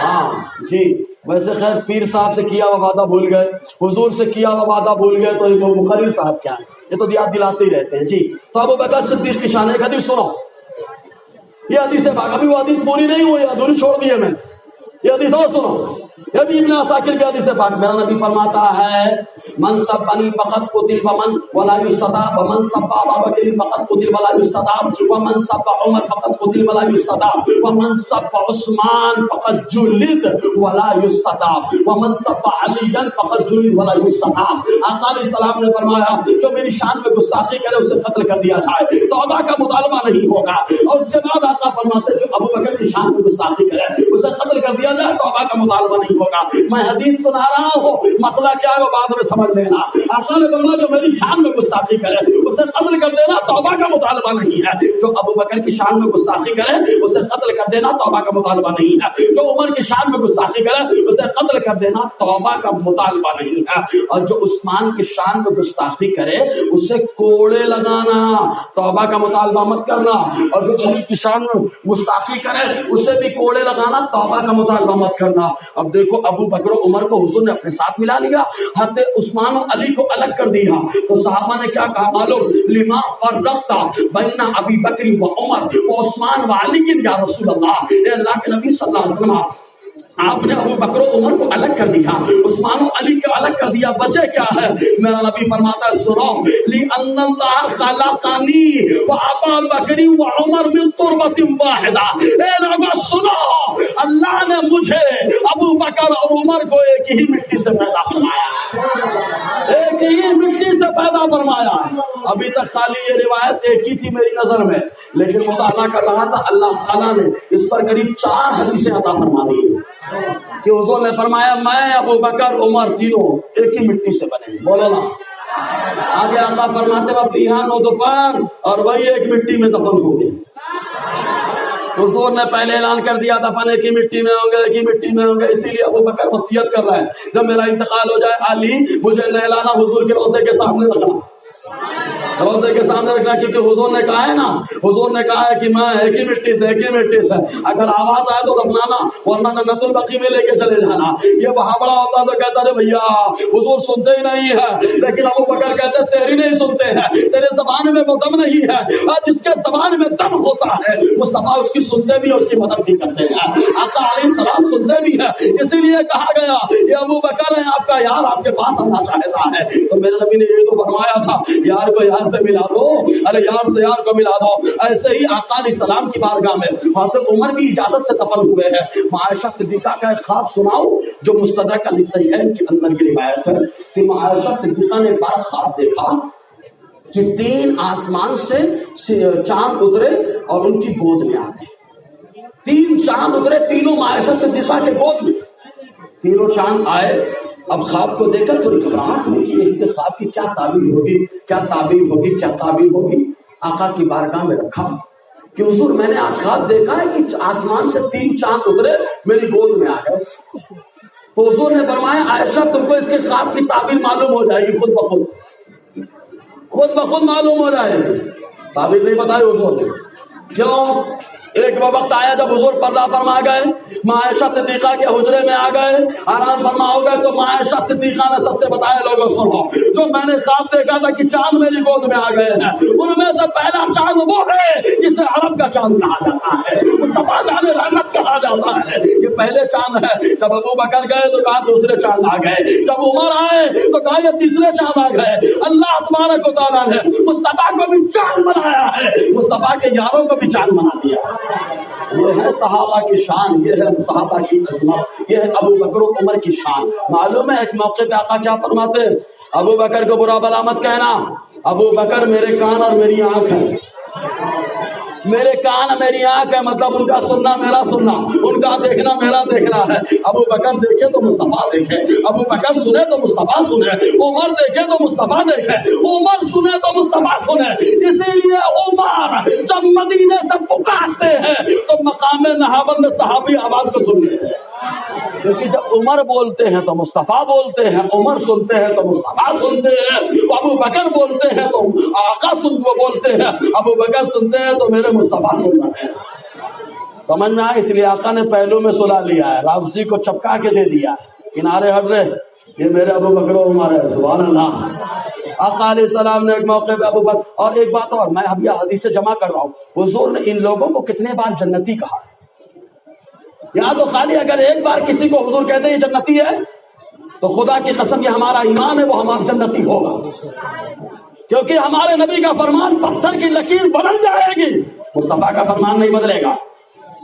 ہاں جی. ویسے خیر پیر صاحب سے کیا ہوا وعدہ بھول گئے، حضور سے کیا ہوا وعدہ بھول گئے، تو وہ مقرر صاحب کیا ہے، یہ تو یاد دلاتے ہی رہتے ہیں. جی تو ابو بکر صدیق کی شان ایک حدیث سنو. یہ حدیث ہے، ابھی وہ حدیث پوری نہیں ہوئی، ادھوری چھوڑ دی ہے میں. یہ حدیث اور سنو، یہ بھی ابن عساکر کی حدیث پاک. میرا نبی فرماتا ہے من سبنی فقط قتل ومن ولا یستتاب ومن سب ابا بکر فقط قتل ولا یستتاب ومن سب عمر فقط قتل ولا یستتاب ومن سب عثمان فقط جلد ولا یستتاب ومن سب علی فقط جلد ولا یستتاب. آقا علیہ السلام نے فرمایا جو میری شان میں گستاخی کرے اسے قتل کر دیا جائے، توبہ کا مطالبہ نہیں ہوگا. اور اس کے بعد آقا فرماتے جو ابو بکر کی شان میں گستاخی کرے اسے قتل کر دیا جائے، توبہ کا مطالبہ نہیں ہوگا. میں حدیث سنا رہا ہوں، مسئلہ کیا ہے وہ بعد میں سمجھ لینا. آقا نے فرمایا جو میری شان میں گستاخی کرے اسے قتل کر دینا، توبہ کا مطالبہ نہیں ہے. جو ابو بکر کی شان میں گستاخی کرے اسے قتل کر دینا، توبہ کا مطالبہ نہیں ہے. جو عمر کی شان میں گستاخی کرے اسے قتل کر دینا، توبہ کا مطالبہ نہیں ہے. اور جو عثمان کی شان میں گستاخی کرے اسے کوڑے لگانا، توبہ کا مطالبہ مت کرنا. اور جو علی کی شان میں گستاخی کرے اسے بھی کوڑے لگانا، توبہ کا مطالبہ مت کرنا. اب دیکھو ابو بکر و عمر کو حضور نے اپنے ساتھ ملا لیا، حضرت عثمان و علی کو الگ کر دیا. تو صحابہ نے کیا کہا معلوم؟ لما فرقت بین ابی بکر و عمر و عثمان و علی یا رسول اللہ. اے اللہ کے نبی صلی اللہ علیہ وسلم، آپ نے ابو بکر و عمر کو الگ کر دیا، عثمان و علی کو الگ کر دیا، وجہ کیا ہے؟ میرا نبی فرماتا ہے سنو، لِأَنَّ اللَّهَ خَلَقَنِي وَأَبَا بَكْرٍ وَعُمَرٍ مِّن تُرْبَةٍ وَاحِدَةٍ. اے لوگوں سنو، اللہ نے مجھے ابو بکر اور عمر کو ایک ہی مٹی سے پیدا فرمایا، ایک ہی مٹی سے پیدا فرمایا. ابھی تک خالی یہ روایت ایک ہی تھی میری نظر میں، لیکن مطالعہ کر رہا تھا، اللہ تعالیٰ نے اس پر قریب 4 حدیثیں عطا فرما دی کہ حضور نے فرمایا میں ابو بکر عمر تینوں ایک ہی مٹی سے بنے. بولو نا. آگے آقا فرماتے وقت ایہان و دفن، اور وہی ایک مٹی میں دفن ہو گئے. حضور نے پہلے اعلان کر دیا دفن ایک ہی مٹی میں ہوں گے، ایک ہی مٹی میں ہوں گے. اسی لیے ابو بکر وصیت کر رہا ہے جب میرا انتقال ہو جائے علی مجھے نہلانا حضور کے روضے کے سامنے رکھنا، روزے کے سامنے رکھنا، کیونکہ حضور نے کہا ہے نا، حضور نے کہا ہے کہ میں ایک ہی مٹی سے، ایک ہی مٹی سے. اگر آواز آئے تو دفنانا، ورنہ جنت البقیع میں لے کے چلے جانا. یہ وہاں بڑا ہوتا تو کہتا رہے بھیا حضور سنتے ہی نہیں ہے، لیکن ابو بکر کہتے تیری نہیں سنتے ہیں، تیرے زبان میں وہ دم نہیں ہے. اور جس کے زبان میں دم ہوتا ہے مصطفیٰ اس کی سنتے بھی اور اس کی مدد بھی کرتے ہیں. آقا علیہ السلام سنتے بھی ہیں، اسی لیے کہا گیا یہ ابو بکر ہے آپ کا یار، آپ کے پاس آنا چاہتا ہے. تو میرے نبی نے یہ تو فرمایا تھا یار کو یار سے ملا دو، ارے یار سے یار کو ملا دو. ایسے ہی آقا علیہ السلام کی بارگاہ میں حضرت عمر کی اجازت سے دفن ہوئے ہیں. عائشہ صدیقہ کا ایک خواب سناؤ جو مستدرک علی صحیحین کے اندر کی روایت ہے کہ عائشہ صدیقہ نے بار خواب دیکھا کہ 3 آسمان سے چاند اترے اور ان کی گود میں آ گئے. 3 چاند اترے، تینوں عائشہ صدیقہ کے گود میں، تینوں چاند آئے. اب خواب کو دیکھ کر تھوڑی گھبراہٹ ہوئی کہ اس کے خواب کی کیا تعبیر ہوگی، کیا تعبیر ہوگی، کیا تعبیر ہوگی. آقا کی بارگاہ میں رکھا کہ حضور میں نے آج خواب دیکھا ہے کہ آسمان سے 3 چاند اترے میری گود میں آ گئے. تو حضور نے فرمایا عائشہ تم کو اس کے خواب کی تعبیر معلوم ہو جائے گی، خود بخود معلوم ہو جائے گی. تعبیر نہیں بتائی حضور نے. کیوں؟ ایک وہ وقت آیا جب حضور پردہ فرما گئے، عائشہ صدیقہ کے حجرے میں آ گئے، آرام فرما ہو گئے. تو عائشہ صدیقہ نے سب سے بتایا لوگوں سنو جو میں نے خواب دیکھا تھا کہ چاند میری گود میں آ گئے ہیں، ان میں سے پہلا چاند وہ ہے جسے عرب کا چاند کہا جاتا ہے، مصطفیٰ جان رحمت کہا جاتا ہے. یہ پہلے چاند ہے. جب ابو بکر گئے تو کہا دوسرے چاند آ گئے، جب عمر آئے تو کہا یہ تیسرے چاند آ گئے. اللہ تبارک و تعالیٰ نے مصطفیٰ کو بھی چاند بنایا ہے، مصطفیٰ کے یاروں کو بھی چاند بنا دیا. یہ ہے صحابہ کی شان، یہ ہے صحابہ کی عظمت، یہ ہے ابو بکر و عمر کی شان. معلوم ہے ایک موقع پہ آقا کیا فرماتے؟ ابو بکر کو برا بلا مت کہنا، ابو بکر میرے کان اور میری آنکھ ہے. میرے کان میری آنکھ ہے، مطلب ان کا سننا میرا سننا، ان کا دیکھنا میرا دیکھنا ہے۔ ابو بکر دیکھے تو مصطفیٰ دیکھے، ابو بکر سنے تو مصطفیٰ سنے، عمر دیکھے تو مصطفیٰ دیکھے، عمر سنے تو مصطفیٰ سنے۔ اسی لیے عمر جب مدینے سے پکارتے ہیں تو مقام نہاوند صحابی آواز کو سنتے ہیں، کیونکہ جب عمر بولتے ہیں تو مصطفیٰ بولتے ہیں، عمر سنتے ہیں تو مصطفیٰ سنتے ہیں، ابو بکر بولتے ہیں تو آقا بولتے ہیں، ابو بکر سنتے ہیں تو میرے مصطفیٰ سن رہے ہیں۔ سمجھ میں آئے؟ اس لیے آقا نے پہلو میں سلا لیا ہے، راوسی کو چپکا کے دے دیا، کنارے ہٹ رہے، یہ میرے ابو بکر و عمر ہے۔ سبحان اللہ۔ آقا علیہ السلام نے ایک موقع پہ ابو بکر، اور ایک بات اور، میں اب یہ حدیث سے جمع کر رہا ہوں، حضور نے ان لوگوں کو کتنے بار جنتی کہا ہے؟ یا تو خالی اگر ایک بار کسی کو حضور کہتے ہیں یہ جنتی ہے تو خدا کی قسم یہ ہمارا ایمان ہے، وہ ہمارا جنتی ہوگا، کیونکہ ہمارے نبی کا فرمان پتھر کی لکیر بدل جائے گی، مصطفیٰ کا فرمان نہیں بدلے گا۔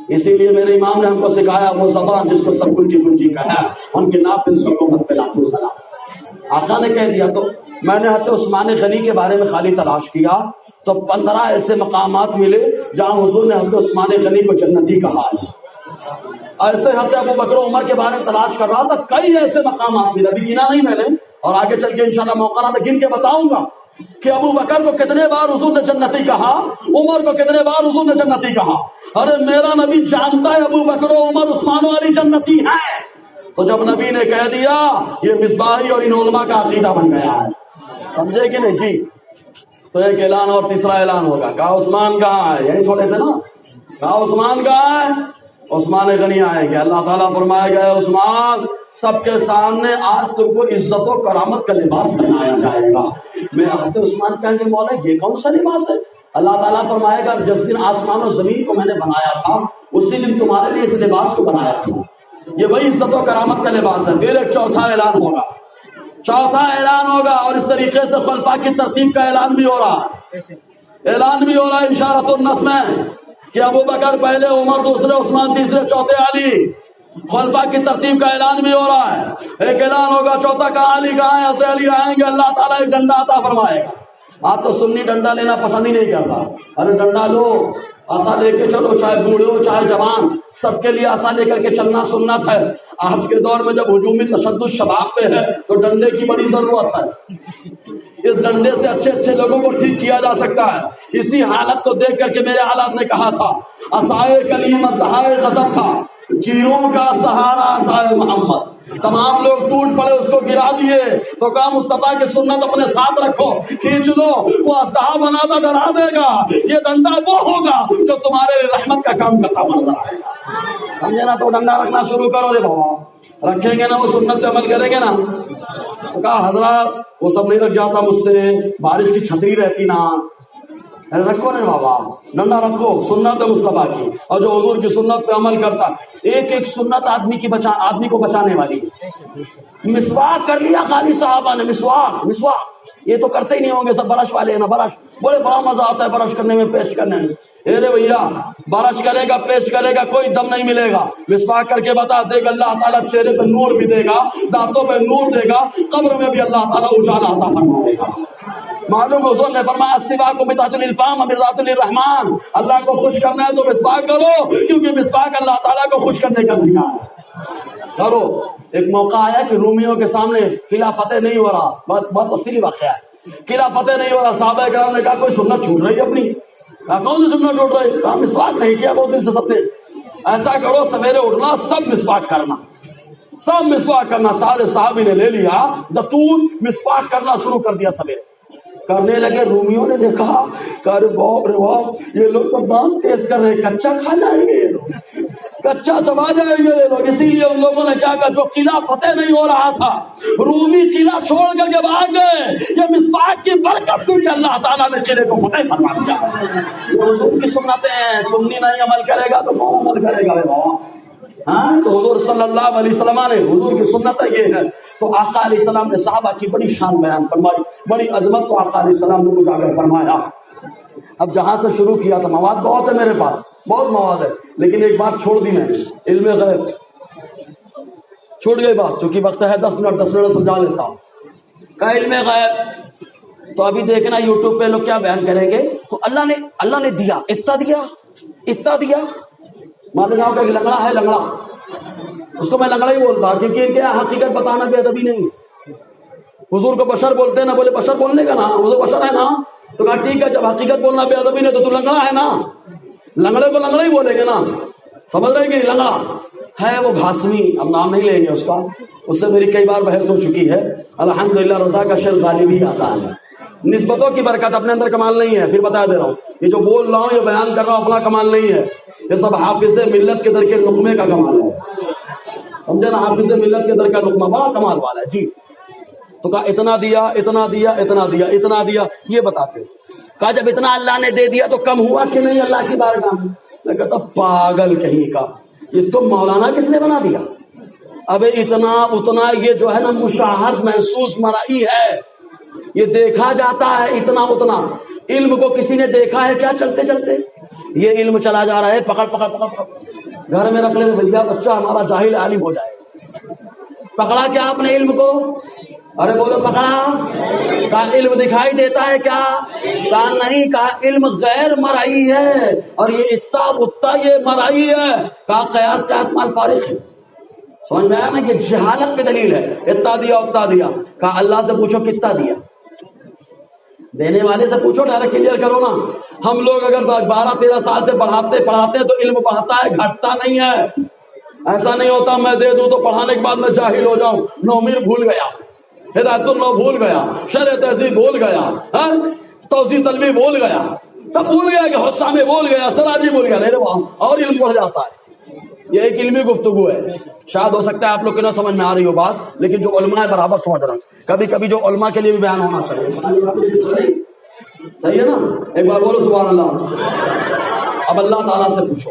اسی لیے میرے امام نے ہم کو سکھایا، وہ زبان جس کو سب کل کی کنجی کا ہے، ان کے نافذ حکومت پہ لاکھوں سلام۔ آقا نے کہہ دیا تو میں نے حضرت عثمان غنی کے بارے میں خالی تلاش کیا تو 15 ایسے مقامات ملے جہاں حضور نے حضرت عثمان غنی کو جنتی کہا ہے۔ ایسے حضرت ابو بکر و عمر کے بارے میں تلاش کر رہا تھا، کئی ایسے مقامات ملے، ابھی گنا نہیں میں نے، اور آگے چل کے انشاءاللہ موقع رہا گن کے بتاؤں گا کہ ابو بکر کو کتنے بار حضور نے جنتی کہا، عمر کو کتنے بار حضور نے جنتی کہا۔ ارے میرا نبی جانتا ہے ابو بکر و عمر عثمان والی جنتی ہے، تو جب نبی نے کہہ دیا یہ مصباحی اور ان علماء کا عقیدہ بن گیا ہے، سمجھے کہ نہیں جی؟ تو ایک اعلان اور تیسرا اعلان ہوگا، کہا عثمان کہاں ہے؟ یہی چھوڑے تھے نا، کہا عثمان کہاں ہے؟ عثمان غنی آئیں گے، اللہ تعالیٰ فرمائے گا عثمان سب کے سامنے آج تم کو عزت و کرامت کا لباس پہنایا جائے گا۔ میں حضرت عثمان کہیں گے مولا یہ کون سا لباس ہے؟ اللہ تعالیٰ فرمائے گا جس دن آسمان و زمین کو میں نے بنایا تھا اسی دن تمہارے لیے اس لباس کو بنایا تھا، یہ وہی عزت و کرامت کا لباس ہے۔ پھر ایک چوتھا اعلان ہوگا، چوتھا اعلان ہوگا، اور اس طریقے سے خلفاء کی ترتیب کا اعلان بھی ہو رہا ہے، اعلان بھی ہو رہا ہے اشارۃ النص میں کہ ابو بکر پہلے، عمر دوسرے، عثمان تیسرے، چوتھے علی۔ خلفاء کی ترتیب کا اعلان بھی ہو رہا ہے، ایک اعلان ہوگا چوتھا کہاں علی کہاں ہے، حضرت علی آئیں گے، اللہ تعالیٰ ایک ڈنڈا عطا فرمائے گا۔ آپ تو سنی ڈنڈا لینا پسند ہی نہیں کرتا، ارے ڈنڈا لو، آسا لے کے چلو، چاہے بوڑھے ہو چاہے جوان، سب کے لیے آسا لے کر کے چلنا سنت ہے۔ آج کے دور میں جب ہجومی تشدد شباب پہ ہے تو ڈنڈے کی بڑی ضرورت ہے، اس ڈنڈے سے اچھے اچھے لوگوں کو ٹھیک کیا جا سکتا ہے۔ اسی حالت کو دیکھ کر کے میرے حالات نے کہا تھا عصائے کلیم ازدہائے غضب تھا، گیروں کا سہارا عصائے محمد، تمام لوگ ٹوٹ پڑے، اس کو گرا دیے تو کہا مصطفیٰ کی سنت اپنے ساتھ رکھو، کھینچ لو، وہ اصحاب بنا تھا ڈرا دے گا، یہ ڈنڈا وہ ہوگا جو تمہارے رحمت کا کام کرتا بن رہا ہے۔ سمجھے نا؟ تو ڈنڈا رکھنا شروع کرو رے بابا، رکھیں گے نا وہ سنت پہ عمل کریں گے نا۔ تو کہا حضرات وہ سب نہیں رکھ جاتا مجھ سے، بارش کی چھتری رہتی نا، رکھو نا بابا، ڈنڈا رکھو، سنت مصطفیٰ کی، اور جو حضور کی سنت پہ عمل کرتا، ایک ایک سنت آدمی کو بچانے والی۔ مسواک کر لیا خالی صحابہ نے، مسواک یہ تو کرتے ہی نہیں ہوں گے، سب برش والے ہیں نا، برش بولے بڑا مزہ آتا ہے برش کرنے میں، پیش کرنے میں، ارے بھیا برش کرے گا پیش کرے گا کوئی دم نہیں ملے گا، مسواک کر کے بتا دے گا اللہ تعالیٰ چہرے پہ نور بھی دے گا، دانتوں پہ نور دے گا، قبر میں بھی اللہ تعالیٰ اجالا عطا فرمائے گا۔ معلوم حضور نے فرمایا السواک بدعۃ للفم ومرضاۃ للرحمن، اللہ کو خوش کرنا ہے تو مسواک کرو، کیونکہ مسواک اللہ تعالیٰ کو خوش کرنے کا ذریعہ ہے۔ کرو۔ ایک موقع آیا کہ رومیوں کے سامنے قلعہ فتح نہیں ہو رہا، بہت تفصیلی واقعہ ہے، قلعہ فتح نہیں ہو رہا، صحابہ کرام نے کہا کوئی سنت چھوٹ رہی ہے اپنی، کہا کون سی سنت چھوٹ رہی؟ کہا مسواک نہیں کیا بہت دن سے سب نے، ایسا کرو سویرے اٹھنا سب مسواک کرنا، سب مسواک کرنا۔ سارے صحابی نے لے لیا دتون، مسواک کرنا شروع کر دیا، سویرے کرنے لگے۔ رومیوں نے دیکھا کہ باپ رے باپ یہ لوگ تو دان تیز کر رہے، کچا کھا جائیں گے یہ لوگ، کچا چبا جائیں گے یہ لوگ۔ اسی لیے ان لوگوں نے کیا کہا، جو قلعہ فتح نہیں ہو رہا تھا رومی قلعہ چھوڑ کر کے بھاگ گئے، یہ مسواک کی برکت تھی کہ اللہ تعالیٰ نے قلعے کو فتح فرما دیا۔ حضور کی سنتیں ہیں، سنی نہیں عمل کرے گا تو کون عمل کرے گا بابا؟ ہاں تو حضور صلی اللہ علیہ وسلم نے، حضور کی سنت یہ ہے۔ تو آقا علیہ السلام نے صحابہ کی بڑی شان بیان فرمائی، بڑی عظمت کو آقا علیہ السلام نے اجاگر فرمایا۔ اب جہاں سے شروع کیا تھا، مواد بہت ہے میرے پاس، بہت مواد ہے، لیکن ایک بات چھوڑ دی میں، علم غیب چھوٹ گئی بات، چونکہ وقت ہے 10 منٹ سمجھا دیتا ہوں۔ کا علم غیب تو ابھی دیکھنا یوٹیوب پہ لوگ کیا بیان کریں گے، تو اللہ نے دیا، اتنا دیا. مالداؤں کا ایک لنگڑا ہے، لنگڑا، اس کو میں لنگڑا ہی بولتا کیونکہ ان کے حقیقت بتانا بے ادبی نہیں ہے. حضور کو بشر بولتے ہیں نا، بولے بشر بولنے کا نا، وہ تو بشر ہے نا. تو کہا ٹھیک ہے، جب حقیقت بولنا بے ادبی نہیں تو لنگڑا ہے نا، لنگڑے کو لنگڑا ہی بولیں گے نا. سمجھ رہے کہ لنگڑا ہے وہ گھاسمی، اب نام نہیں لیں گے اس کا، اس سے میری کئی بار بحث ہو چکی ہے. الحمدللہ رضا کا شر غالب ہی آتا ہے. نسبتوں کی برکت، اپنے اندر کمال نہیں ہے. پھر بتا دے رہا ہوں، یہ جو بول رہا ہوں، یہ بیان کر رہا ہوں، اپنا کمال نہیں ہے. یہ سب حافظ ملت کے در کے لقمے کا کمال ہے. سمجھے نا، حافظ ملت کے در کا لقمہ بڑا کمال والا ہے. جی تو کہا اتنا دیا، اتنا دیا، اتنا دیا، اتنا دیا، یہ بتاتے. کہا جب اتنا اللہ نے دے دیا تو کم ہوا کہ نہیں اللہ کی بارگاہ میں؟ میں کہتا پاگل کہیں کا، اس کو مولانا کس نے بنا دیا؟ ابے اتنا اتنا یہ جو ہے نا مشاہد محسوس مرائی ہے، یہ دیکھا جاتا ہے اتنا اتنا. علم کو کسی نے دیکھا ہے کیا چلتے چلتے؟ یہ علم چلا جا رہا ہے، پکڑ پکڑ پکڑ پکڑ گھر میں رکھ لیں بھیا، بچہ ہمارا جاہل عالم ہو جائے. پکڑا کیا آپ نے علم کو؟ ارے بولو پکڑا. کہا علم دکھائی دیتا ہے کیا؟ کہا نہیں. کہا علم غیر مرئی ہے، اور یہ اتا اتا یہ مرئی ہے. کہا قیاس کا اسمال فارغ ہے. سمجھ میں آیا نا، یہ جہالت پہ دلیل ہے. اتنا دیا اتنا دیا. کہا اللہ سے پوچھو کتنا دیا، دینے والے سے پوچھو، ڈائریکٹ کلیئر کرو نا. ہم لوگ اگر 12-13 سال سے پڑھاتے تو علم بڑھتا ہے، گھٹتا نہیں ہے. ایسا نہیں ہوتا میں دے دوں تو پڑھانے کے بعد میں جاہل ہو جاؤں. نومیر بھول گیا، ہدایت اللہ بھول گیا، شرح تہذیب بھول گیا، توضیح طلبی بھول گیا، سب بھول گیا، کہ حصہ میں بھول گیا، سراجی بھول گیا. نہیں وہاں اور علم بڑھ جاتا ہے. یہ ایک علمی گفتگو ہے. شاید ہو سکتا ہے آپ لوگ کو نہ سمجھ میں آ رہی ہو بات، لیکن جو علماء ہے برابر سمجھ رہا ہوں. کبھی کبھی جو علماء کے لیے بھی بیان ہونا چاہیے. صحیح ہے نا؟ ایک بار بولو سبحان اللہ. اب اللہ تعالیٰ سے پوچھو.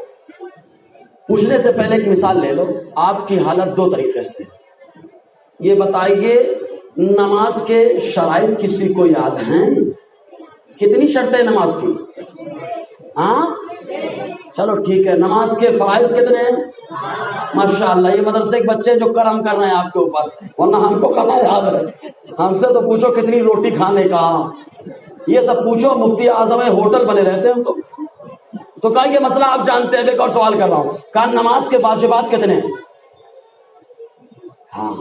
پوچھنے سے پہلے ایک مثال لے لو. آپ کی حالت دو طریقے سے. یہ بتائیے نماز کے شرائط کسی کو یاد ہیں؟ کتنی شرطیں نماز کی؟ ہاں چلو ٹھیک ہے. نماز کے فرائض کتنے ہیں؟ ماشاءاللہ یہ مدرسے کے بچے جو کرم کر رہے ہیں آپ کے اوپر، ورنہ ہم کو کہاں یاد ہے. ہم سے تو پوچھو کتنی روٹی کھانے کا، یہ سب پوچھو. مفتی اعظم ہوٹل بنے رہتے ہیں ہم تو کہا یہ مسئلہ آپ جانتے ہیں. ایک اور سوال کر رہا ہوں. کہا نماز کے واجبات کتنے ہیں؟ ہاں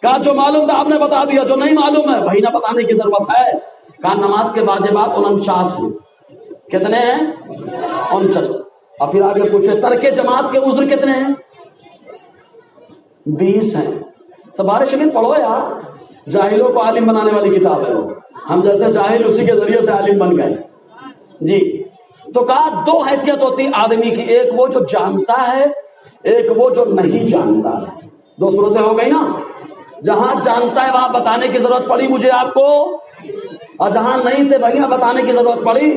کہا جو معلوم تھا آپ نے بتا دیا، جو نہیں معلوم ہے وہی نہ بتانے کی ضرورت ہے. کہا نماز کے واجبات 49 ہیں. کتنے ہیں؟ 49. اور پھر آگے پوچھے ترک جماعت کے عذر کتنے ہیں؟ 20 ہیں. سبارے شریف پڑھو یار، جاہلوں کو عالم بنانے والی کتاب ہے وہ. ہم جیسے جاہل اسی کے ذریعے سے عالم بن گئے. جی تو کہا دو حیثیت ہوتی آدمی کی، ایک وہ جو جانتا ہے، ایک وہ جو نہیں جانتا ہے. دو صورتیں ہو گئی نا. جہاں جانتا ہے وہاں بتانے کی ضرورت پڑی مجھے آپ کو، اور جہاں نہیں تھے وہیں بتانے کی ضرورت پڑی.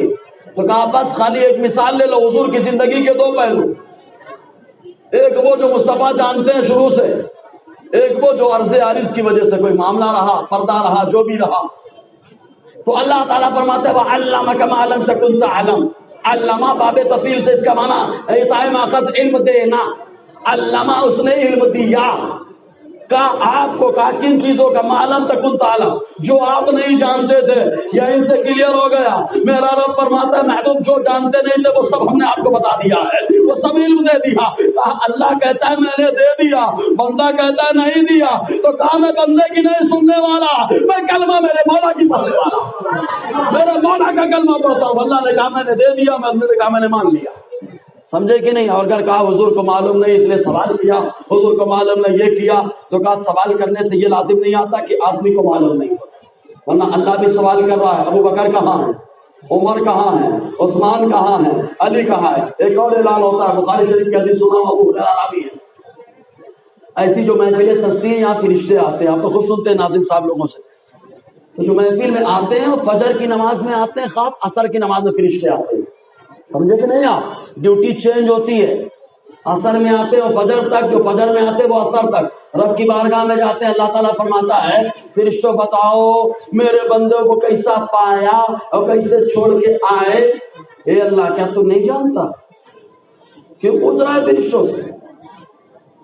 تو کہا بس خالی ایک مثال لے لو. حضور کی زندگی کے دو پہلو، ایک وہ جو مصطفیٰ جانتے ہیں شروع سے، ایک وہ جو عرض عارض کی وجہ سے کوئی معاملہ رہا، پردہ رہا، جو بھی رہا. تو اللہ تعالیٰ فرماتے ہیں وَعَلَّمَكَ مَا لَمْ تَكُنْ تَعْلَمْ. علامہ باب تفیل سے اس کا معنی اعطائے ماخذ علم دینا. علامہ اس نے علم دیا. کہا آپ کو، کہا کن چیزوں کا؟ معلوم تکن تعلم، جو آپ نہیں جانتے تھے. یا ان سے کلیئر ہو گیا. میرا رب فرماتا ہے محبوب جو جانتے نہیں تھے وہ سب ہم نے آپ کو بتا دیا ہے، وہ سب علم دے دیا. کہا اللہ کہتا ہے میں نے دے دیا، بندہ کہتا ہے نہیں دیا. تو کہا میں بندے کی نہیں سننے والا، میں کلمہ میرے مولا کی پڑھنے والا، میرے مولا کا کلمہ پڑھتا ہوں. اللہ نے کہا میں نے دے دیا، میں نے کہا میں نے مان لیا. سمجھے کہ نہیں؟ اور اگر کہا حضور کو معلوم نہیں اس لیے سوال کیا، حضور کو معلوم نہیں یہ کیا، تو کہا سوال کرنے سے یہ لازم نہیں آتا کہ آدمی کو معلوم نہیں ہوتا، ورنہ اللہ بھی سوال کر رہا ہے. ابو بکر کہاں ہے؟ عمر کہاں ہے؟ عثمان کہاں ہے؟ علی کہاں ہے؟ ایک اور اعلان ہوتا ہے، بخاری شریف کی حدیث سنا ابو ہریرہ راوی ہے. ایسی جو محفلیں سجتی ہیں یہاں فرشتے آتے ہیں. آپ تو خود سنتے ہیں ناظرین صاحب لوگوں سے. تو جو محفل میں آتے ہیں وہ فجر کی نماز میں آتے ہیں، خاص عصر کی نماز میں فرشتے آتے ہیں. سمجھے کہ نہیں؟ آپ ڈیوٹی چینج ہوتی ہے. عصر میں آتے ہیں فجر تک، جو فجر میں آتے وہ عصر تک رب کی بارگاہ میں جاتے ہیں. اللہ تعالیٰ فرماتا ہے فرشتوں بتاؤ میرے بندوں کو کیسا پایا اور کیسے چھوڑ کے آئے. اے اللہ کیا تو نہیں جانتا؟ کیوں پوچھ رہا ہے فرشتوں سے؟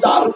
4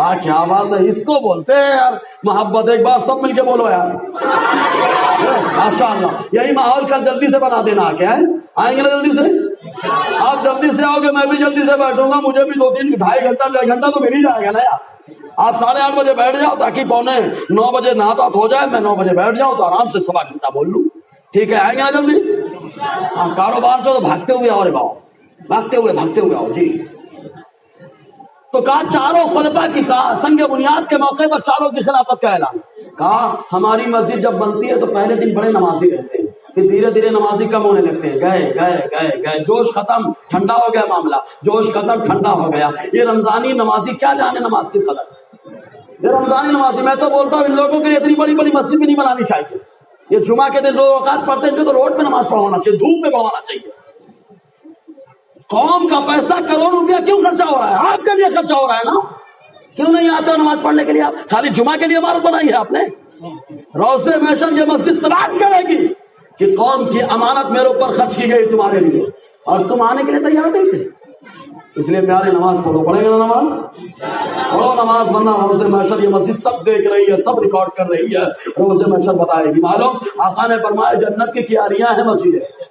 واہ کیا بات ہے، اس کو بولتے ہیں یار محبت. ایک بار سب مل کے بولو یار ماشاء اللہ. یہی ماحول کل جلدی سے بنا دینا. آ کے آئیں گے نا جلدی سے؟ آپ جلدی سے آؤ گے میں بھی جلدی سے بیٹھوں گا. مجھے بھی 2-3 2.5 گھنٹہ 1.5 گھنٹہ تو مل ہی جائے گا نا یار. آپ 8:30 بجے بیٹھ جاؤ تاکہ 9:45 بجے نہاتا ہو جائے. میں 9 بجے بیٹھ جاؤں تو آرام سے 1.25 گھنٹہ بول لوں. ٹھیک ہے آئیں گے نا جلدی؟ ہاں کاروبار سے تو بھاگتے ہوئے آؤ رے باؤ، بھاگتے ہوئے آؤ جی. تو کہا چاروں خلفاء کی کہا سنگ بنیاد کے موقع پر چاروں کی خلافت کا اعلان. کہا ہماری مسجد جب بنتی ہے تو پہلے دن بڑے نمازی رہتے ہیں، پھر دھیرے دھیرے نمازی کم ہونے لگتے ہیں. گئے جوش ختم ٹھنڈا ہو گیا معاملہ، جوش ختم ٹھنڈا ہو گیا. یہ رمضانی نمازی کیا جانے نماز کی قدر. یہ رمضانی نمازی میں تو بولتا ہوں ان لوگوں کے لیے اتنی بڑی بڑی مسجد بھی نہیں بنانی چاہیے. یہ جمعہ کے دن 2 رکعت پڑھتے ہیں تو روڈ پہ نماز پڑھوانا چاہیے، دھوپ میں پڑھوانا چاہیے. قوم کا پیسہ کروڑ روپیہ کیوں خرچہ ہو رہا ہے؟ آپ کے لیے خرچہ ہو رہا ہے نا. کیوں نہیں آتے ہو نماز پڑھنے کے لیے؟ آپ خالی جمعہ کے لیے عمارت بنائی ہے آپ نے. روضہ محشر یہ مسجد سلام کرے گی کہ قوم کی امانت میرے اوپر خرچ کی گئی تمہارے لیے اور تم آنے کے لیے تیار نہیں تھے. اس لیے پیارے نماز پڑھو. پڑھیں گے نا نماز؟ پڑھو نماز. ورنہ روضہ محشر یہ مسجد سب دیکھ رہی ہے، سب ریکارڈ کر رہی ہے. روضہ محشر بتائے گی. معلوم آقا نے فرمایا جنت کی کیاریاں ہیں مسجدیں.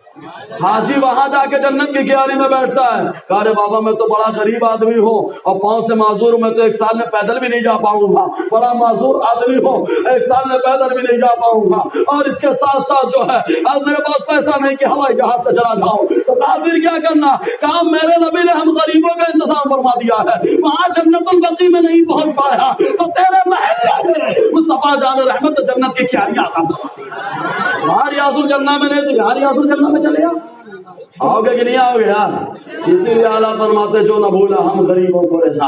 حاجی وہاں جا کے جنت کی کیاری میں بیٹھتا ہے. کہا رے بابا میں تو بڑا غریب آدمی ہوں اور پاؤں سے معذور ہوں، میں تو 1 سال میں پیدل بھی نہیں جا پاؤں گا. بڑا معذور آدمی ہوں، 1 سال میں پیدل بھی نہیں جا پاؤں گا، اور اس کے ساتھ ساتھ جو ہے اب میرے پاس پیسہ نہیں کہ ہوائی جہاز سے چلا جاؤں. تو کہا پھر کیا کرنا؟ کہا میرے نبی نے ہم غریبوں کا انتظام فرما دیا ہے. وہاں جنت البقیع میں نہیں پہنچ پایا تو تیرے محلے میں مصطفیٰ جان رحمت جنت کی کیاریاں عطا فرما دی. وہاں ریاض الجنہ میں نہیں تو یہاں ریاض الجنہ میں چلے گا. آؤ گے کہ نہیں آؤ گے یار؟ اسی لیے اعلیٰ فرماتے جو نہ بھولا ہم غریبوں کو رضا،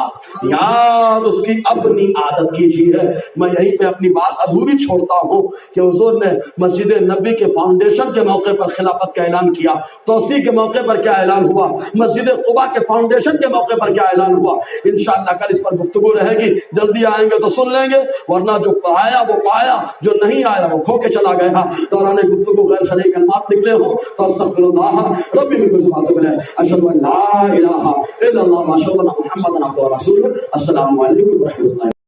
یاد اس کی اپنی عادت کیجیے. میں یہیں پہ اپنی بات ادھوری چھوڑتا ہوں کہ حضور نے مسجد نبی کے فاؤنڈیشن کے موقع پر خلافت کا اعلان کیا. توسیع کے موقع پر کیا اعلان ہوا؟ مسجد قباء کے فاؤنڈیشن کے موقع پر کیا اعلان ہوا؟ انشاءاللہ کل اس پر گفتگو رہے گی. جلدی آئیں گے تو سن لیں گے، ورنہ جو آیا وہ پایا، جو نہیں آیا وہ کھو کے چلا گیا. دوران گفتگو غیر شرعی کلمات نکلے ہوں تو استغفر اللہ ربی من کل ذنب واتوب الیہ. اشهد ان لا الہ الا اللہ واشهد ان محمدا عبدہ ورسولہ. السلام علیکم ورحمۃ اللہ.